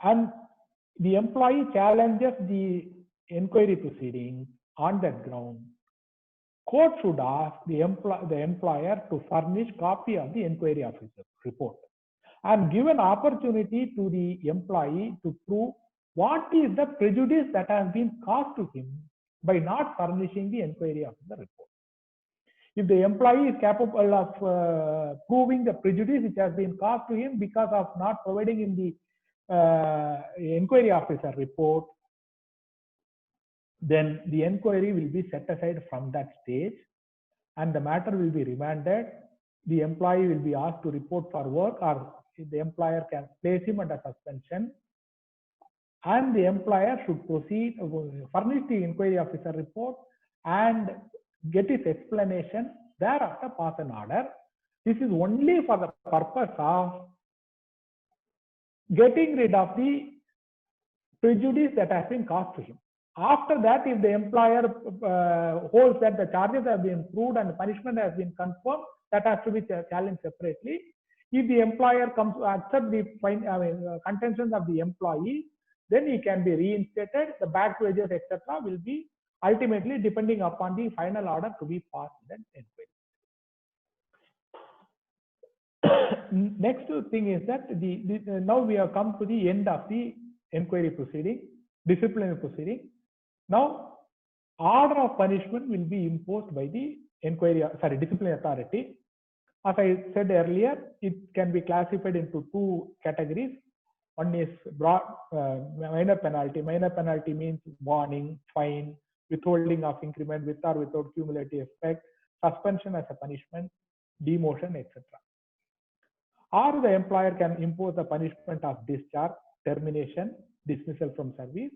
Speaker 3: and the employee challenges the inquiry proceeding on that ground, court should ask the employer to furnish copy of the inquiry officer report and give an opportunity to the employee to prove what is the prejudice that has been caused to him by not furnishing the inquiry officer report. If the employee is capable of proving the prejudice which has been caused to him because of not providing him the inquiry officer report, then the inquiry will be set aside from that stage and the matter will be remanded. The employee will be asked to report for work, or the employer can place him under suspension, and the employer should proceed, furnish the inquiry officer report and get his explanation, thereafter pass an order. This is only for the purpose of getting rid of the prejudice that has been caused to him. After that, if the employer holds that the charges have been proved and the punishment has been confirmed, that has to be challenged separately. If the employer comes to accept the contentions of the employee, then he can be reinstated. The back wages, etc., will be ultimately depending upon the final order to be passed in the inquiry. Next thing is that now we have come to the end of the inquiry proceeding, disciplinary proceeding. Now, order of punishment will be imposed by the disciplinary authority. As I said earlier, it can be classified into two categories. One is broad minor penalty. Minor penalty means warning, fine, withholding of increment with or without cumulative effect, suspension as a punishment, demotion, etc. Or the employer can impose the punishment of discharge, termination, dismissal from service,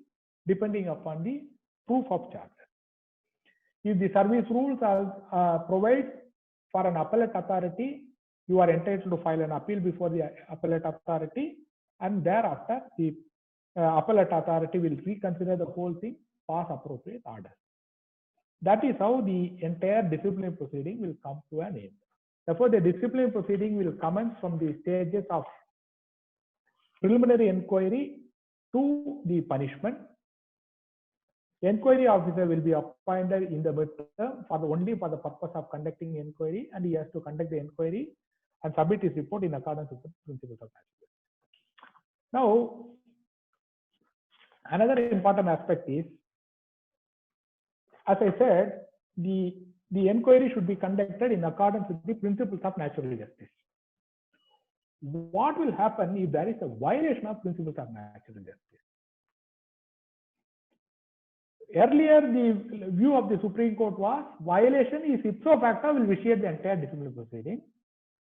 Speaker 3: depending upon the proof of charges. If the service rules provide for an appellate authority, you are entitled to file an appeal before the appellate authority, and thereafter the appellate authority will reconsider the whole thing, pass appropriate orders. That is how the entire disciplinary proceeding will come to an end. Therefore, the disciplinary proceeding will commence from the stages of preliminary inquiry to the punishment. The inquiry officer will be appointed in the midterm only for the purpose of conducting inquiry, and he has to conduct the inquiry and submit his report in accordance with the principles of natural justice. Now, another important aspect is, as I said, the inquiry should be conducted in accordance with the principles of natural justice. What will happen if there is a violation of principles of natural justice? Earlier, the view of the Supreme Court was violation is ipso facto will vitiate the entire disciplinary proceeding.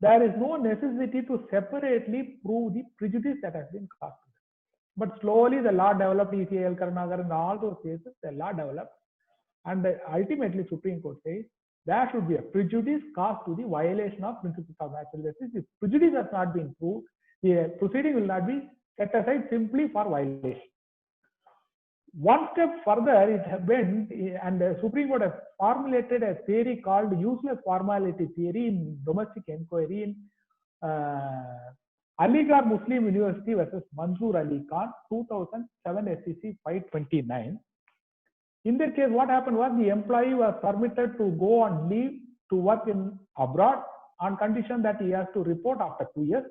Speaker 3: There is no necessity to separately prove the prejudice that has been caused. But slowly the law developed, ECIL, Karunakar, and all those cases, the law developed. And ultimately, Supreme Court says there should be a prejudice caused to the violation of principles of natural justice. If prejudice has not been proved, the proceeding will not be set aside simply for violation. One step further, it went, and the Supreme Court has formulated a theory called useless formality theory in domestic inquiry in Aligarh Muslim University versus Mansoor Ali Khan, 2007 SCC 529. In that case, what happened was the employee was permitted to go on leave to work in abroad on condition that he has to report after 2 years.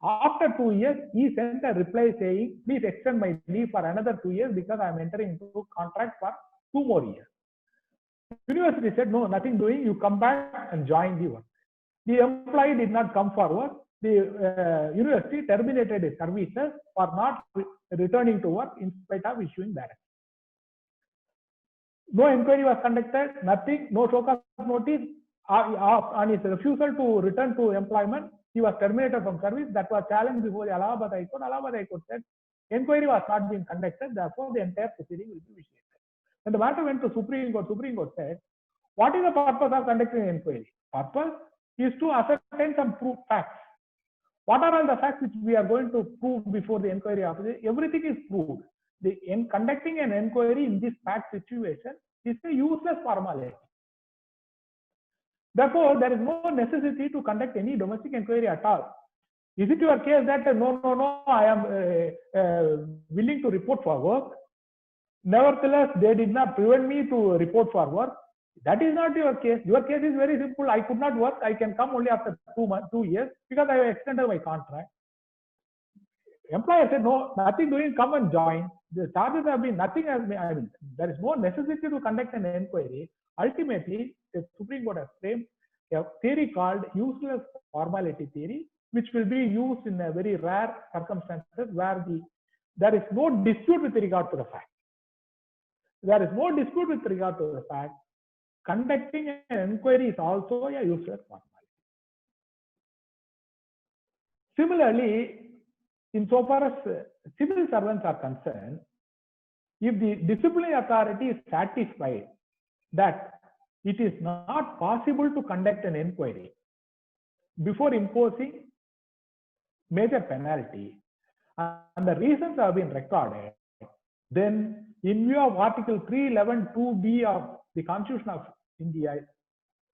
Speaker 3: After 2 years, he sent a reply saying, please extend my leave for another 2 years because I am entering into a contract for 2 more years. University said, no, nothing doing, you come back and join the work. The employee did not come for work. The university terminated his services for not returning to work in spite of issuing directive. No inquiry was conducted, nothing, no show cause notice. On his refusal to return to employment, he was terminated from service. That was challenged before the Allahabad High Court. Allahabad High Court said inquiry was not being conducted, therefore the entire proceeding will be vitiated. When the matter went to Supreme Court said, What is the purpose of conducting an inquiry? Purpose is to ascertain some facts. What are all the facts which we are going to prove before the inquiry officer? Everything is proved. In conducting an inquiry in this fact situation is a useless formality. Therefore, there is no necessity to conduct any domestic inquiry at all. Is it your case that no, I am willing to report for work? Nevertheless, they did not prevent me to report for work. That is not your case. Your case is very simple. I could not work. I can come only after 2 years because I have extended my contract. Employer said, no, nothing doing, come and join. The charges have been, nothing has been, I mean, there is no necessity to conduct an inquiry. Ultimately, the Supreme Court has framed a theory called useless formality theory, which will be used in a very rare circumstances where there is no dispute with regard to the fact. There is no dispute with regard to the fact. Conducting an inquiry is also a useless formality. Similarly, insofar as civil servants are concerned, if the disciplinary authority is satisfied that it is not possible to conduct an inquiry before imposing major penalty, and the reasons have been recorded, then in view of Article 311(2)(b) of the Constitution of India,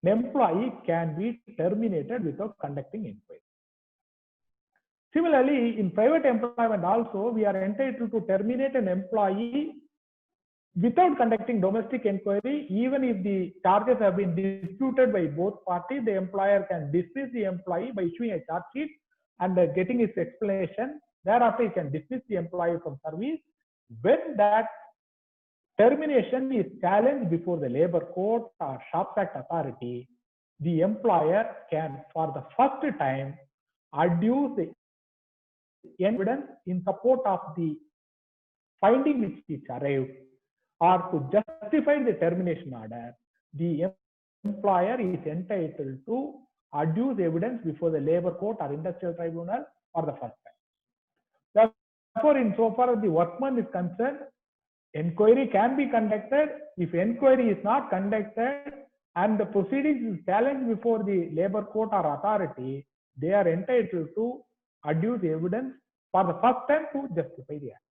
Speaker 3: an employee can be terminated without conducting inquiry. Similarly, in private employment also, we are entitled to terminate an employee without conducting domestic inquiry. Even if the charges have been disputed by both parties, the employer can dismiss the employee by issuing a charge sheet and getting his explanation. Thereafter, he can dismiss the employee from service. When that termination is challenged before the labor court or Shops Act authority, the employer can, for the first time, adduce the evidence in support of the finding which is arrived, or to justify the termination order. The employer is entitled to adduce evidence before the labor court or industrial tribunal for the first time. Therefore, insofar as the workman is concerned, inquiry can be conducted. If inquiry is not conducted and the proceedings is challenged before the labor court or authority, they are entitled to adduce evidence for the first time to justify the act.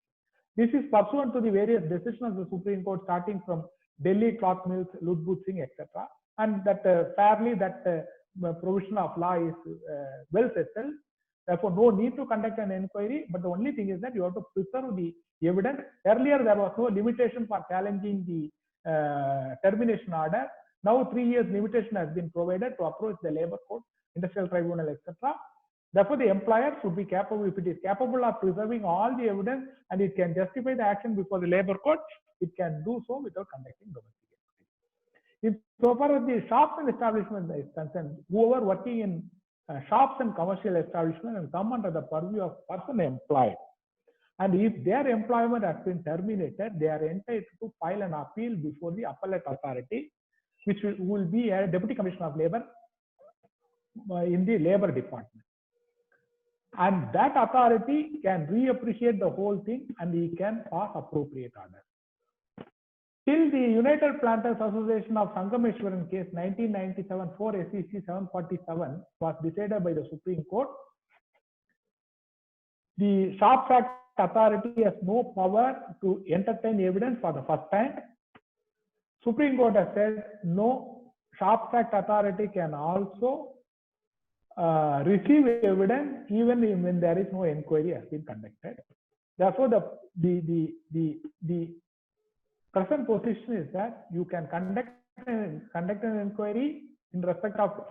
Speaker 3: This is pursuant to the various decisions of the Supreme Court, starting from Delhi Cloth Mills, Ludbut Singh, etc. And that fairly that provision of law is well settled. Therefore, no need to conduct an inquiry, but the only thing is that you have to preserve the evidence. Earlier, there was no limitation for challenging the termination order. Now, 3 years limitation has been provided to approach the labor court, industrial tribunal, etc. Therefore, the employer should be capable, if it is capable of preserving all the evidence and it can justify the action before the labor court, it can do so without conducting domestic inquiry. So far as the shops and establishment is concerned, whoever working in shops and commercial establishment and come under the purview of person employed, and if their employment has been terminated, they are entitled to file an appeal before the appellate authority, which will be a Deputy Commissioner of Labor in the Labor Department. And that authority can reappreciate the whole thing and he can pass appropriate orders. Till the United Planters Association of Sangameshwaran case 1997 4 SEC 747 was decided by the Supreme Court, the Shops Act authority has no power to entertain evidence for the first time. Supreme Court has said no, Shops Act authority can also receive evidence even when there is no inquiry has been conducted. Therefore, the present position is that you can conduct an inquiry in respect of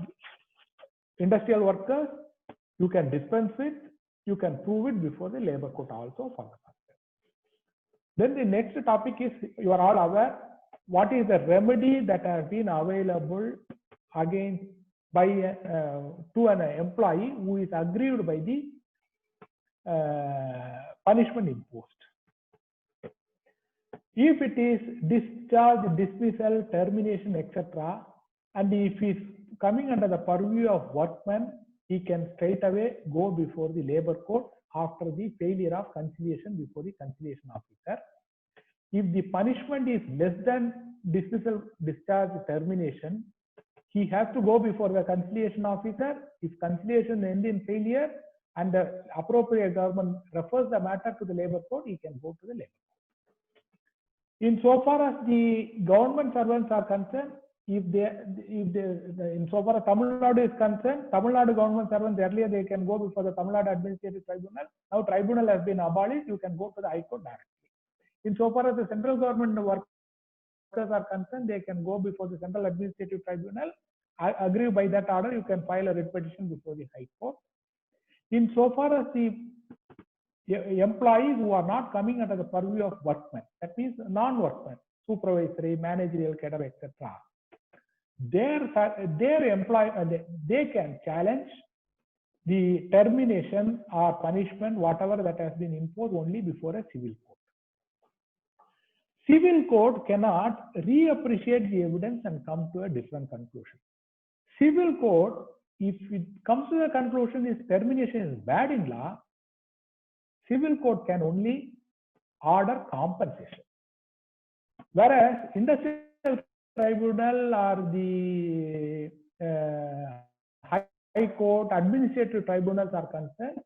Speaker 3: industrial workers. You can dispense it. You can prove it before the labor court also for the first time. Then the next topic is, you are all aware, what is the remedy that has been available against by to an employee who is aggrieved by the punishment imposed. If it is discharge, dismissal, termination, etc., and if he is coming under the purview of workman, he can straight away go before the labor court after the failure of conciliation before the conciliation officer. if the punishment is less than dismissal, discharge, termination, he has to go before the conciliation officer. If conciliation ends in failure and the appropriate government refers the matter to the labor court, he can go to the labor court. Insofar as the government servants are concerned, insofar as Tamil Nadu is concerned, Tamil Nadu government servants earlier they can go before the Tamil Nadu Administrative Tribunal. Now tribunal has been abolished, you can go to the High Court directly. Insofar as the central government workers are concerned, they can go before the Central Administrative Tribunal. Agree by that order, you can file a writ petition before the High Court. Insofar as the employees who are not coming under the purview of workmen, that means non-workmen, supervisory, managerial cadre, etc. Their employee, they can challenge the termination or punishment, whatever that has been imposed, only before a civil court. Civil court cannot reappreciate the evidence and come to a different conclusion. Civil court, if it comes to the conclusion this termination is bad in law, civil court can only order compensation. Whereas industrial tribunal or the High Court, administrative tribunals are concerned,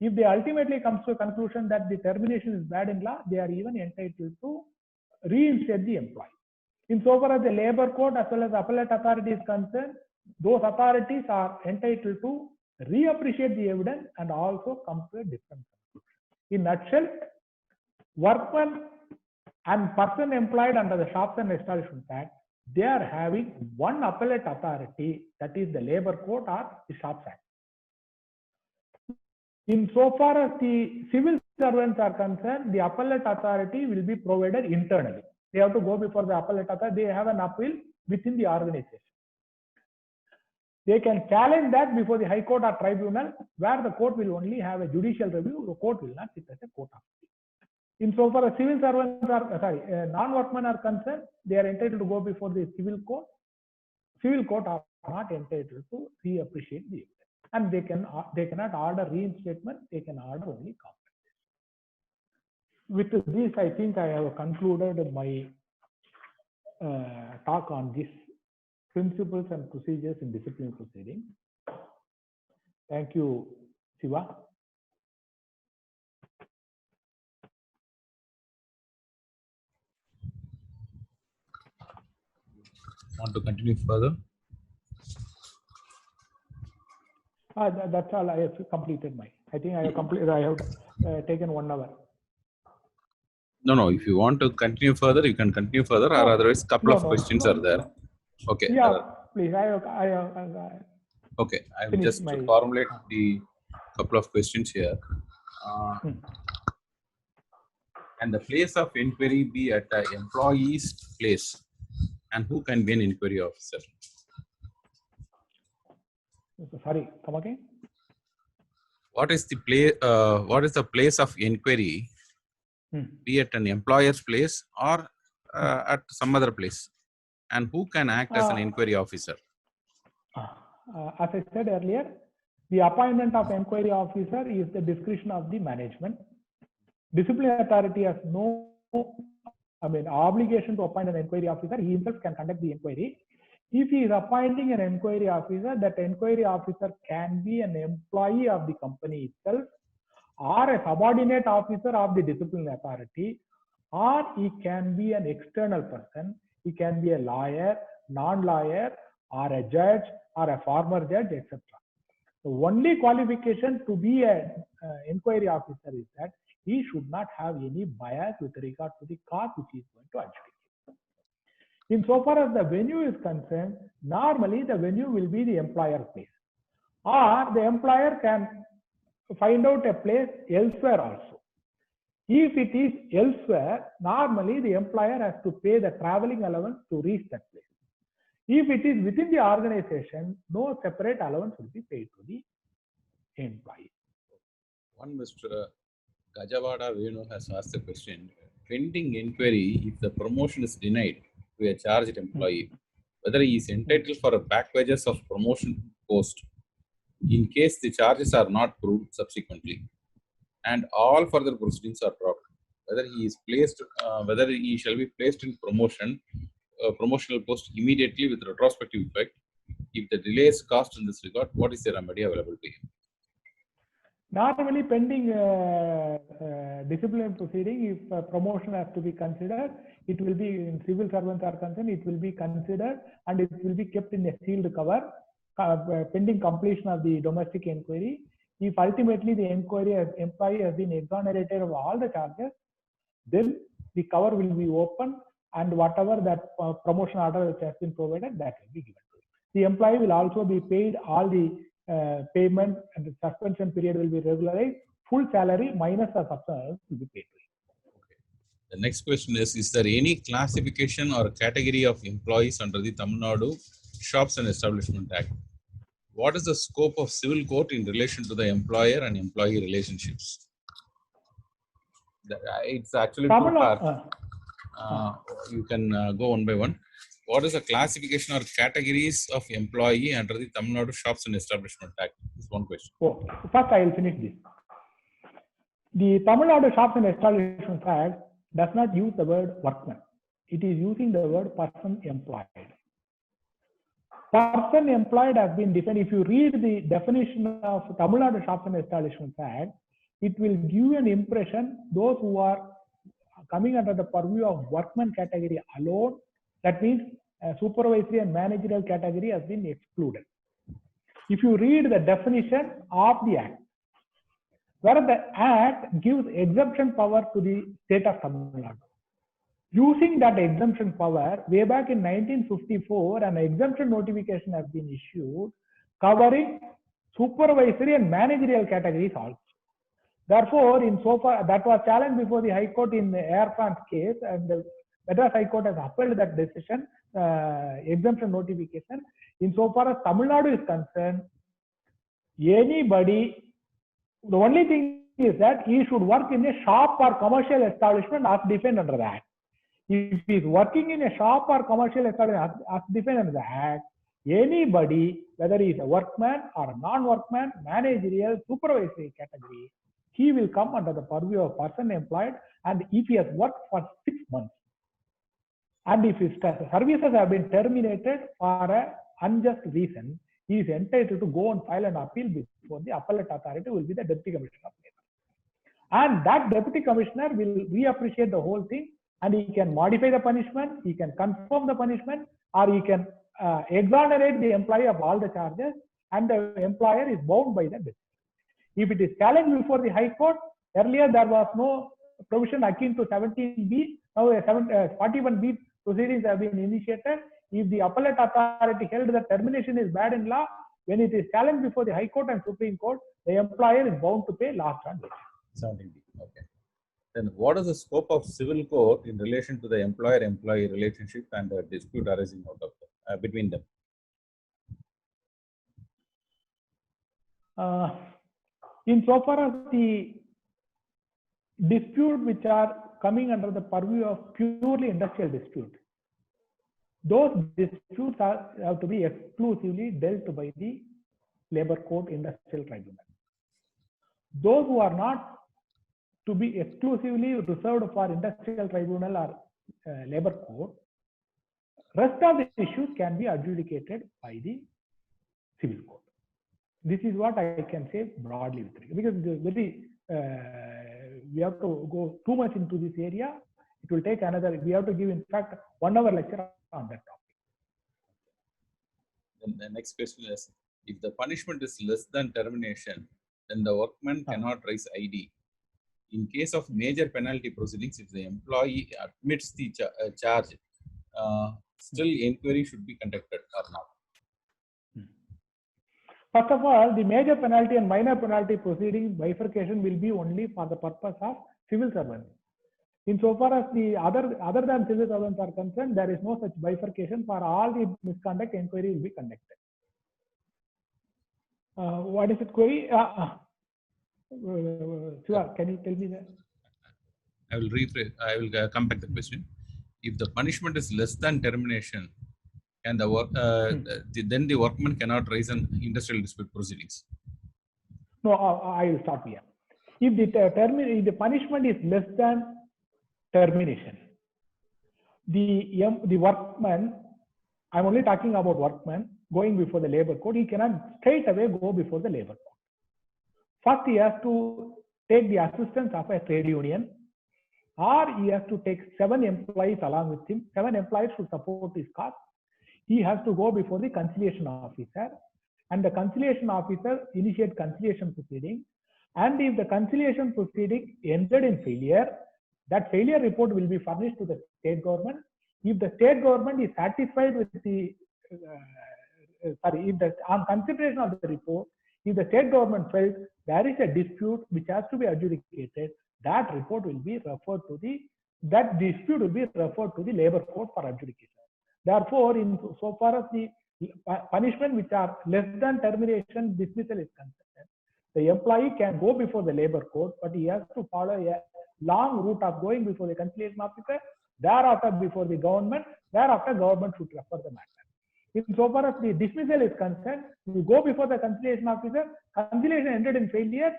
Speaker 3: if they ultimately comes to a conclusion that the termination is bad in law, they are even entitled to reinstate the employee. Insofar as the labor court as well as appellate authority is concerned, those authorities are entitled to reappreciate the evidence and also come to a different conclusion. In nutshell, workmen and person employed under the Shops and Establishments Act, they are having one appellate authority, that is the labor court or the Shops Act. Insofar as the civil servants are concerned, the appellate authority will be provided internally. They have to go before the appellate authority. They have an appeal within the organization. They can challenge that before the High Court or tribunal, where the court will only have a judicial review. The court will not sit as a court of appeal. Insofar as civil servants are, non-workmen are concerned, they are entitled to go before the civil court. Civil court are not entitled to reappreciate the evidence, and they cannot order reinstatement. They can order only compensation. With this, I think I have concluded my talk on this principles and procedures in disciplinary proceeding. Thank you, Siva.
Speaker 1: Want to continue further?
Speaker 3: That's all. I have completed my. I think I have completed. I have taken 1 hour.
Speaker 1: No. If you want to continue further, you can continue further, or otherwise, couple of questions are there. Okay.
Speaker 3: Yeah, please.
Speaker 1: Okay. I will just formulate the couple of questions here. Can the place of inquiry be at an employee's place? And who can be an inquiry officer?
Speaker 3: Sorry, come again.
Speaker 1: What is the place of inquiry? Be at an employer's place or at some other place? And who can act as an inquiry officer?
Speaker 3: As I said earlier, the appointment of inquiry officer is the discretion of the management. Disciplinary authority has no obligation to appoint an inquiry officer. He himself can conduct the inquiry. If he is appointing an inquiry officer, that inquiry officer can be an employee of the company itself, or a subordinate officer of the disciplinary authority, or he can be an external person. He can be a lawyer, non-lawyer, or a judge, or a former judge, etc. The only qualification to be an inquiry officer is that he should not have any bias with regard to the cause which he is going to adjudicate. Insofar as the venue is concerned, normally the venue will be the employer place, or the employer can find out a place elsewhere also. If it is elsewhere, normally the employer has to pay the traveling allowance to reach that place. If it is within the organization, no separate allowance will be paid to the employee.
Speaker 1: One Mr. Gajawada Venu has asked a question. Pending inquiry, if the promotion is denied to a charged employee, whether he is entitled for a back wages of promotion post in case the charges are not proved subsequently and all further proceedings are dropped. whether he is placed, whether he shall be placed in promotional post immediately with retrospective effect. If the delay is caused in this regard, what is the remedy available to him?
Speaker 3: Normally, pending disciplinary proceeding, if promotion has to be considered, it will be, in civil servants are concerned, it will be considered and it will be kept in a sealed cover pending completion of the domestic inquiry. If ultimately the employee has been exonerated of all the charges, then the cover will be open and whatever that promotion order which has been provided, that will be given to him. The employee will also be paid all the payment, and the suspension period will be regularized. Full salary minus the substance will be paid to him.
Speaker 1: Okay. The next question is there any classification or category of employees under the Tamil Nadu Shops and Establishment Act? What is the scope of civil court in relation to the employer and employee relationships? It's actually two parts. You can go one by one. What is the classification or categories of employee under the Tamil Nadu Shops and Establishment Act? This is one question.
Speaker 3: Oh, first I will finish this. The Tamil Nadu Shops and Establishment Act does not use the word workman. It is using the word person employed. Person employed has been defined. If you read the definition of Tamil Nadu Shops and Establishment Act, it will give an impression those who are coming under the purview of workman category alone. That means supervisory and managerial category has been excluded. If you read the definition of the Act, where the Act gives exemption power to the state of Tamil Nadu. Using that exemption power, way back in 1954, an exemption notification has been issued covering supervisory and managerial categories also. Therefore, in so far, that was challenged before the High Court in the Air France case, and the Madras High Court has upheld that decision, exemption notification. In so far as Tamil Nadu is concerned, anybody, the only thing is that he should work in a shop or commercial establishment as defined under the Act. If he is working in a shop or commercial establishment as defined under the Act, anybody, whether he is a workman or a non-workman, managerial, supervisory category, he will come under the purview of person employed, and if he has worked for 6 months, and if his services have been terminated for an unjust reason, he is entitled to go and file an appeal before the appellate authority, will be the Deputy Commissioner of Labor. And that Deputy Commissioner will reappreciate the whole thing, and he can modify the punishment, he can confirm the punishment, or he can exonerate the employee of all the charges, and the employer is bound by the decision. If it is challenged before the High Court, earlier there was no provision akin to 17B, now 41B proceedings have been initiated. If the appellate authority held that termination is bad in law, when it is challenged before the High Court and Supreme Court, the employer is bound to pay last and wages.
Speaker 1: 17B. Okay. Then what is the scope of civil court in relation to the employer-employee relationship and the dispute arising out of them, between them?
Speaker 3: Insofar as the dispute which are coming under the purview of purely industrial dispute, those disputes have to be exclusively dealt by the Labour Court Industrial Tribunal. Those who are not to be exclusively reserved for Industrial Tribunal or Labour Court, rest of the issues can be adjudicated by the Civil Court. This is what I can say broadly with regard, because it is very, we have to go too much into this area. It will take another, we have to give in fact 1 hour lecture on that topic.
Speaker 1: Then the next question is, if the punishment is less than termination, then the workman cannot raise ID. In case of major penalty proceedings, if the employee admits the charge, still inquiry should be conducted or not?
Speaker 3: First of all, the major penalty and minor penalty proceedings bifurcation will be only for the purpose of civil servants. Insofar as the other than civil servants are concerned, there is no such bifurcation. For all the misconduct, inquiry will be conducted. What is it, query? Shiva, can you tell me that?
Speaker 1: I will rephrase. I will come back to the question. If the punishment is less than termination, and then the workman cannot raise an industrial dispute proceedings.
Speaker 3: No, I will stop here. If the punishment is less than termination. The workman, I'm only talking about workman going before the labor code, he cannot straight away go before the labor code. First, he has to take the assistance of a trade union, or he has to take 7 employees along with him. 7 employees to support his cause. He has to go before the conciliation officer, and the conciliation officer initiate conciliation proceeding. And if the conciliation proceeding ended in failure, that failure report will be furnished to the state government. If the state government is satisfied with the, on consideration of the report, if the state government felt there is a dispute which has to be adjudicated, that report will be referred to that dispute will be referred to the labor court for adjudication. Therefore, in so far as the punishment which are less than termination dismissal is concerned, the employee can go before the labor court, but he has to follow a long route of going before the conciliation officer, thereafter before the government, thereafter government should refer the matter. In so far as the dismissal is concerned, you go before the conciliation officer, conciliation ended in failure,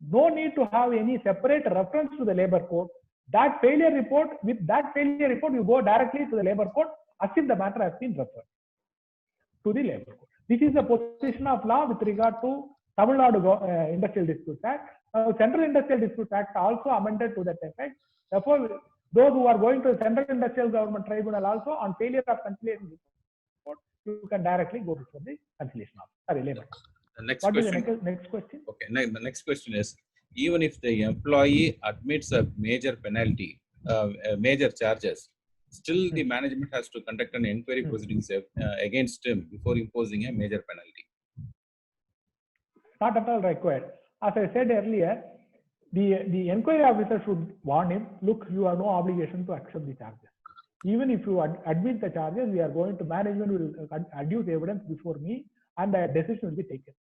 Speaker 3: no need to have any separate reference to the labor court. That failure report, with that failure report, you go directly to the labor court as if the matter has been referred to the labor court. This is the position of law with regard to Tamil Nadu Industrial Disputes Act. Central Industrial Disputes Act also amended to that effect. Therefore, those who are going to the Central Industrial Government Tribunal also on failure of conciliation report, you can directly go before the conciliation office. Sorry, labor.
Speaker 1: The next
Speaker 3: What
Speaker 1: question.
Speaker 3: is the next question?
Speaker 1: Okay, the next question is, even if the employee admits a major penalty, major charges, still the management has to conduct an inquiry proceedings against him before imposing a major penalty.
Speaker 3: Not at all required. As I said earlier, the inquiry officer should warn him, look, you have no obligation to accept the charges. Even if you admit the charges, we are going to, management will adduce evidence before me and a decision will be taken.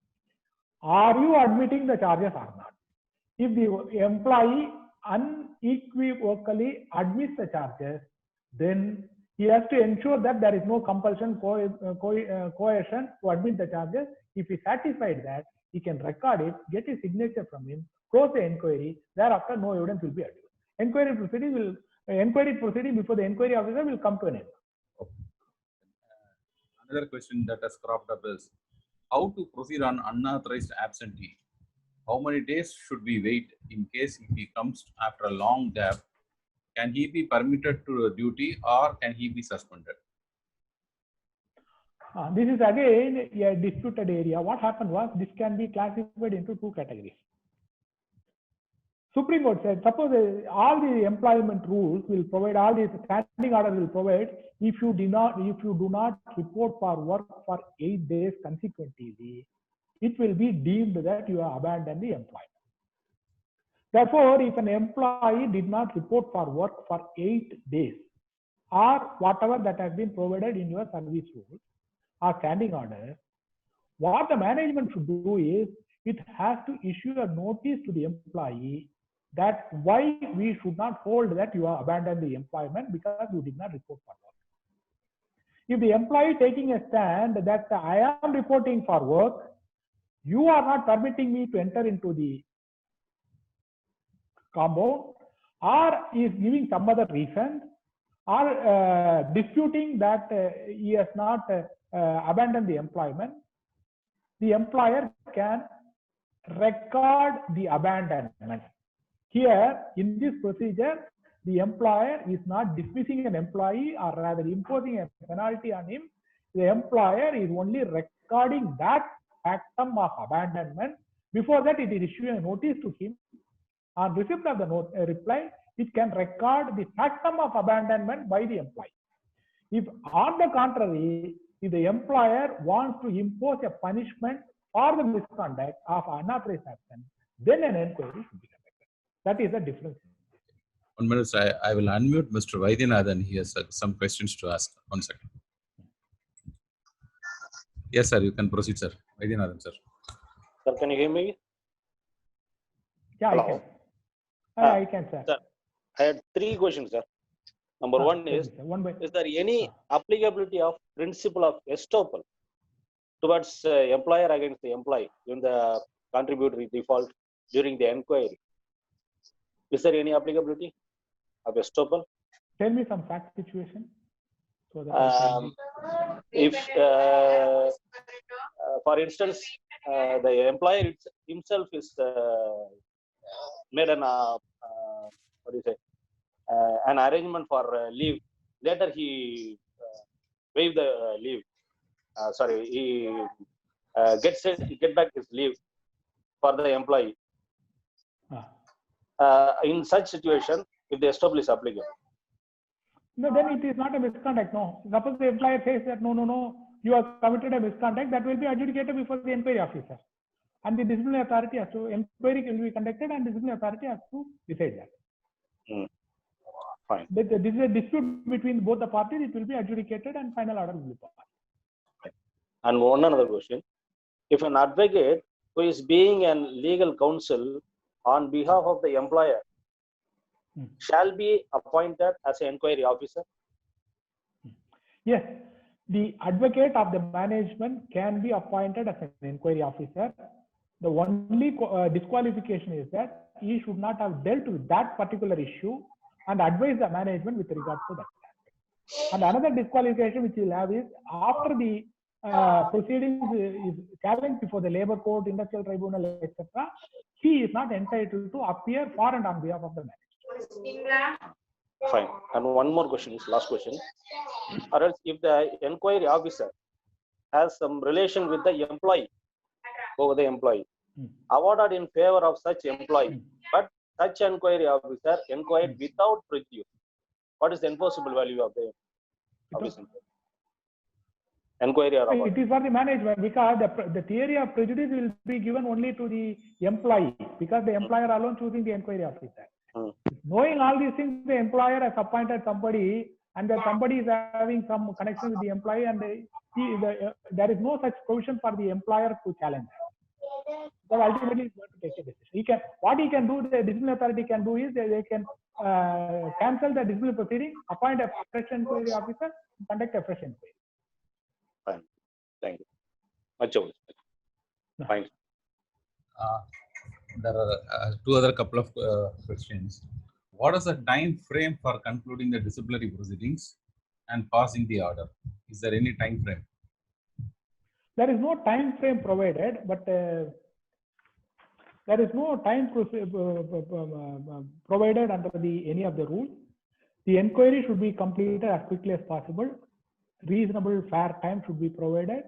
Speaker 3: Are you admitting the charges or not? If the employee unequivocally admits the charges, then he has to ensure that there is no compulsion, coercion to admit the charges. If he is satisfied that, he can record it, get his signature from him, close the inquiry, thereafter no evidence will be adduced. Inquiry proceeding before the inquiry officer will come to an end.
Speaker 1: Okay. Another question that has cropped up is, how to proceed on unauthorized absentee? How many days should we wait in case if he comes after a long gap? Can he be permitted to duty or can he be suspended?
Speaker 3: This is again a disputed area. What happened was, this can be classified into 2 categories. Supreme Court said, suppose all the employment rules will provide, all these standing order will provide, if you do not report for work for 8 days consecutively, it will be deemed that you have abandoned the employment. Therefore, if an employee did not report for work for 8 days, or whatever that has been provided in your service rules or standing order, what the management should do is, it has to issue a notice to the employee that why we should not hold that you have abandoned the employment because you did not report for work. If the employee taking a stand that I am reporting for work, you are not permitting me to enter into the compound, or is giving some other reason, or disputing that he has not abandoned the employment, the employer can record the abandonment. Here, in this procedure, the employer is not dismissing an employee or rather imposing a penalty on him. The employer is only recording that factum of abandonment. Before that, it is issuing a notice to him. On receipt of the reply, it can record the factum of abandonment by the employee. If on the contrary, if the employer wants to impose a punishment for the misconduct of unauthorized absence, then an inquiry should be conducted. That is the difference.
Speaker 1: 1 minute, I will unmute Mr. Vaidyanathan. He has some questions to ask. 1 second. Yes, sir, you can proceed, sir. Vaidyanathan, sir.
Speaker 4: Sir, can you hear me?
Speaker 3: Yeah,
Speaker 4: Hello.
Speaker 3: I can, sir.
Speaker 4: Sir, I had 3 questions, sir. Number 1 is there any applicability of principle of estoppel towards employer against the employee in the contributory default during the inquiry? Is there any applicability? of estoppel?
Speaker 3: Tell me some fact situation. So that
Speaker 4: If, for instance, the employer himself is made an what do you say, an arrangement for leave. Later he waive the leave. Sorry, he get back his leave for the employee. In such situation, if the estoppel is applicable.
Speaker 3: No, then it is not a misconduct. No. Suppose the employer says that no, you have committed a misconduct, that will be adjudicated before the inquiry officer. And the disciplinary authority has to, inquiry will be conducted and disciplinary authority has to decide that.
Speaker 4: Fine.
Speaker 3: This is a dispute between both the parties, it will be adjudicated and final order will be passed.
Speaker 4: And one another question. If an advocate who is being a legal counsel on behalf of the employer shall be appointed as an inquiry officer?
Speaker 3: Yes, the advocate of the management can be appointed as an inquiry officer. The only disqualification is that he should not have dealt with that particular issue and advise the management with regard to that. And another disqualification which he will have is after the proceedings is challenged before the labor court, industrial tribunal, etc., he is not entitled to appear for and on behalf of the management.
Speaker 4: Fine. And one more question is last question. Or else if the inquiry officer has some relation with the employee over the employee, awarded in favor of such employee, but such inquiry officer inquired without prejudice, what is the enforceable value of the officer? Inquiry or award?
Speaker 3: It is for the management, because the theory of prejudice will be given only to the employee, because the employer alone choosing the inquiry officer. Knowing all these things, the employer has appointed somebody, and that somebody is having some connection with the employee, and there is no such provision for the employer to challenge that. But ultimately, he's going to take a decision. What he can do, the disciplinary authority can do is they can cancel the disciplinary proceeding, appoint a fresh inquiry officer, and conduct a fresh inquiry.
Speaker 4: Fine. Thank you. Much obliged. Fine.
Speaker 1: There are two other couple of questions. What is the time frame for concluding the disciplinary proceedings and passing the order? Is there any time frame?
Speaker 3: There is no time frame provided, but there is no time provided under any of the rules. The inquiry should be completed as quickly as possible. Reasonable fair time should be provided,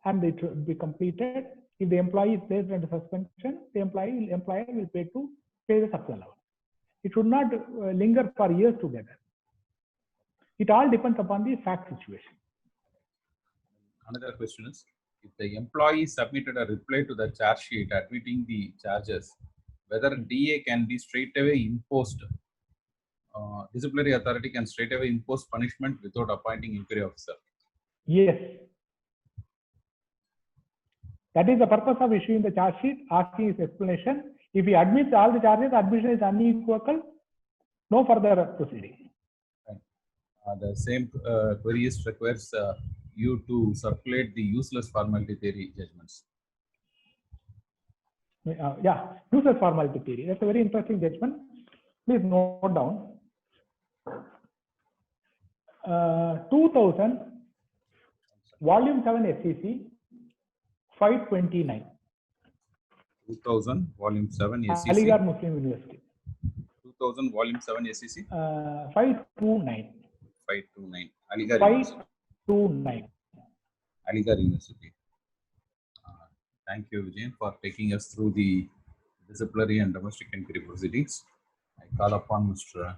Speaker 3: and it should be completed. If the employee is placed under suspension, the employer will pay the subsidy allowance. It should not linger for years together. It all depends upon the fact situation.
Speaker 1: Another question is, if the employee submitted a reply to the charge sheet admitting the charges, whether DA can be straightaway imposed, disciplinary authority can straightaway impose punishment without appointing inquiry officer?
Speaker 3: Yes. That is the purpose of issuing the charge sheet, asking his explanation. If he admits all the charges, admission is unequivocal, no further proceeding.
Speaker 1: The same queries requires you to circulate the useless formality theory judgments.
Speaker 3: Yeah, useless formality theory. That's a very interesting judgment. Please note down. 2000, Volume 7 SEC, 529.
Speaker 1: 2000, Volume 7 SEC.
Speaker 3: Aligarh Muslim University.
Speaker 1: 2000, Volume 7 SEC.
Speaker 3: 529.
Speaker 1: 529. Aligarh
Speaker 3: 529.
Speaker 1: Aligarh University. Thank you, Vijayan, for taking us through the disciplinary and domestic inquiry proceedings. I call upon Mr.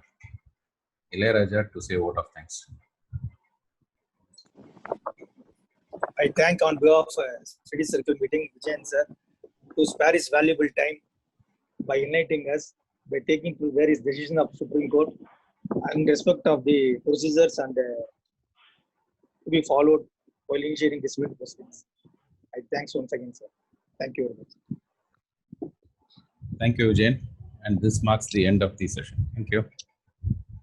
Speaker 1: Ilayaraja to say a vote of thanks.
Speaker 5: I thank on behalf of Study Circle meeting Vijayan sir to spare his valuable time by enlightening us, by taking to various decisions of Supreme Court in respect of the procedures and to be followed while initiating disciplinary proceedings. I thanks once again, sir. Thank you very much.
Speaker 1: Thank you, Vijayan. And this marks the end of the session. Thank you.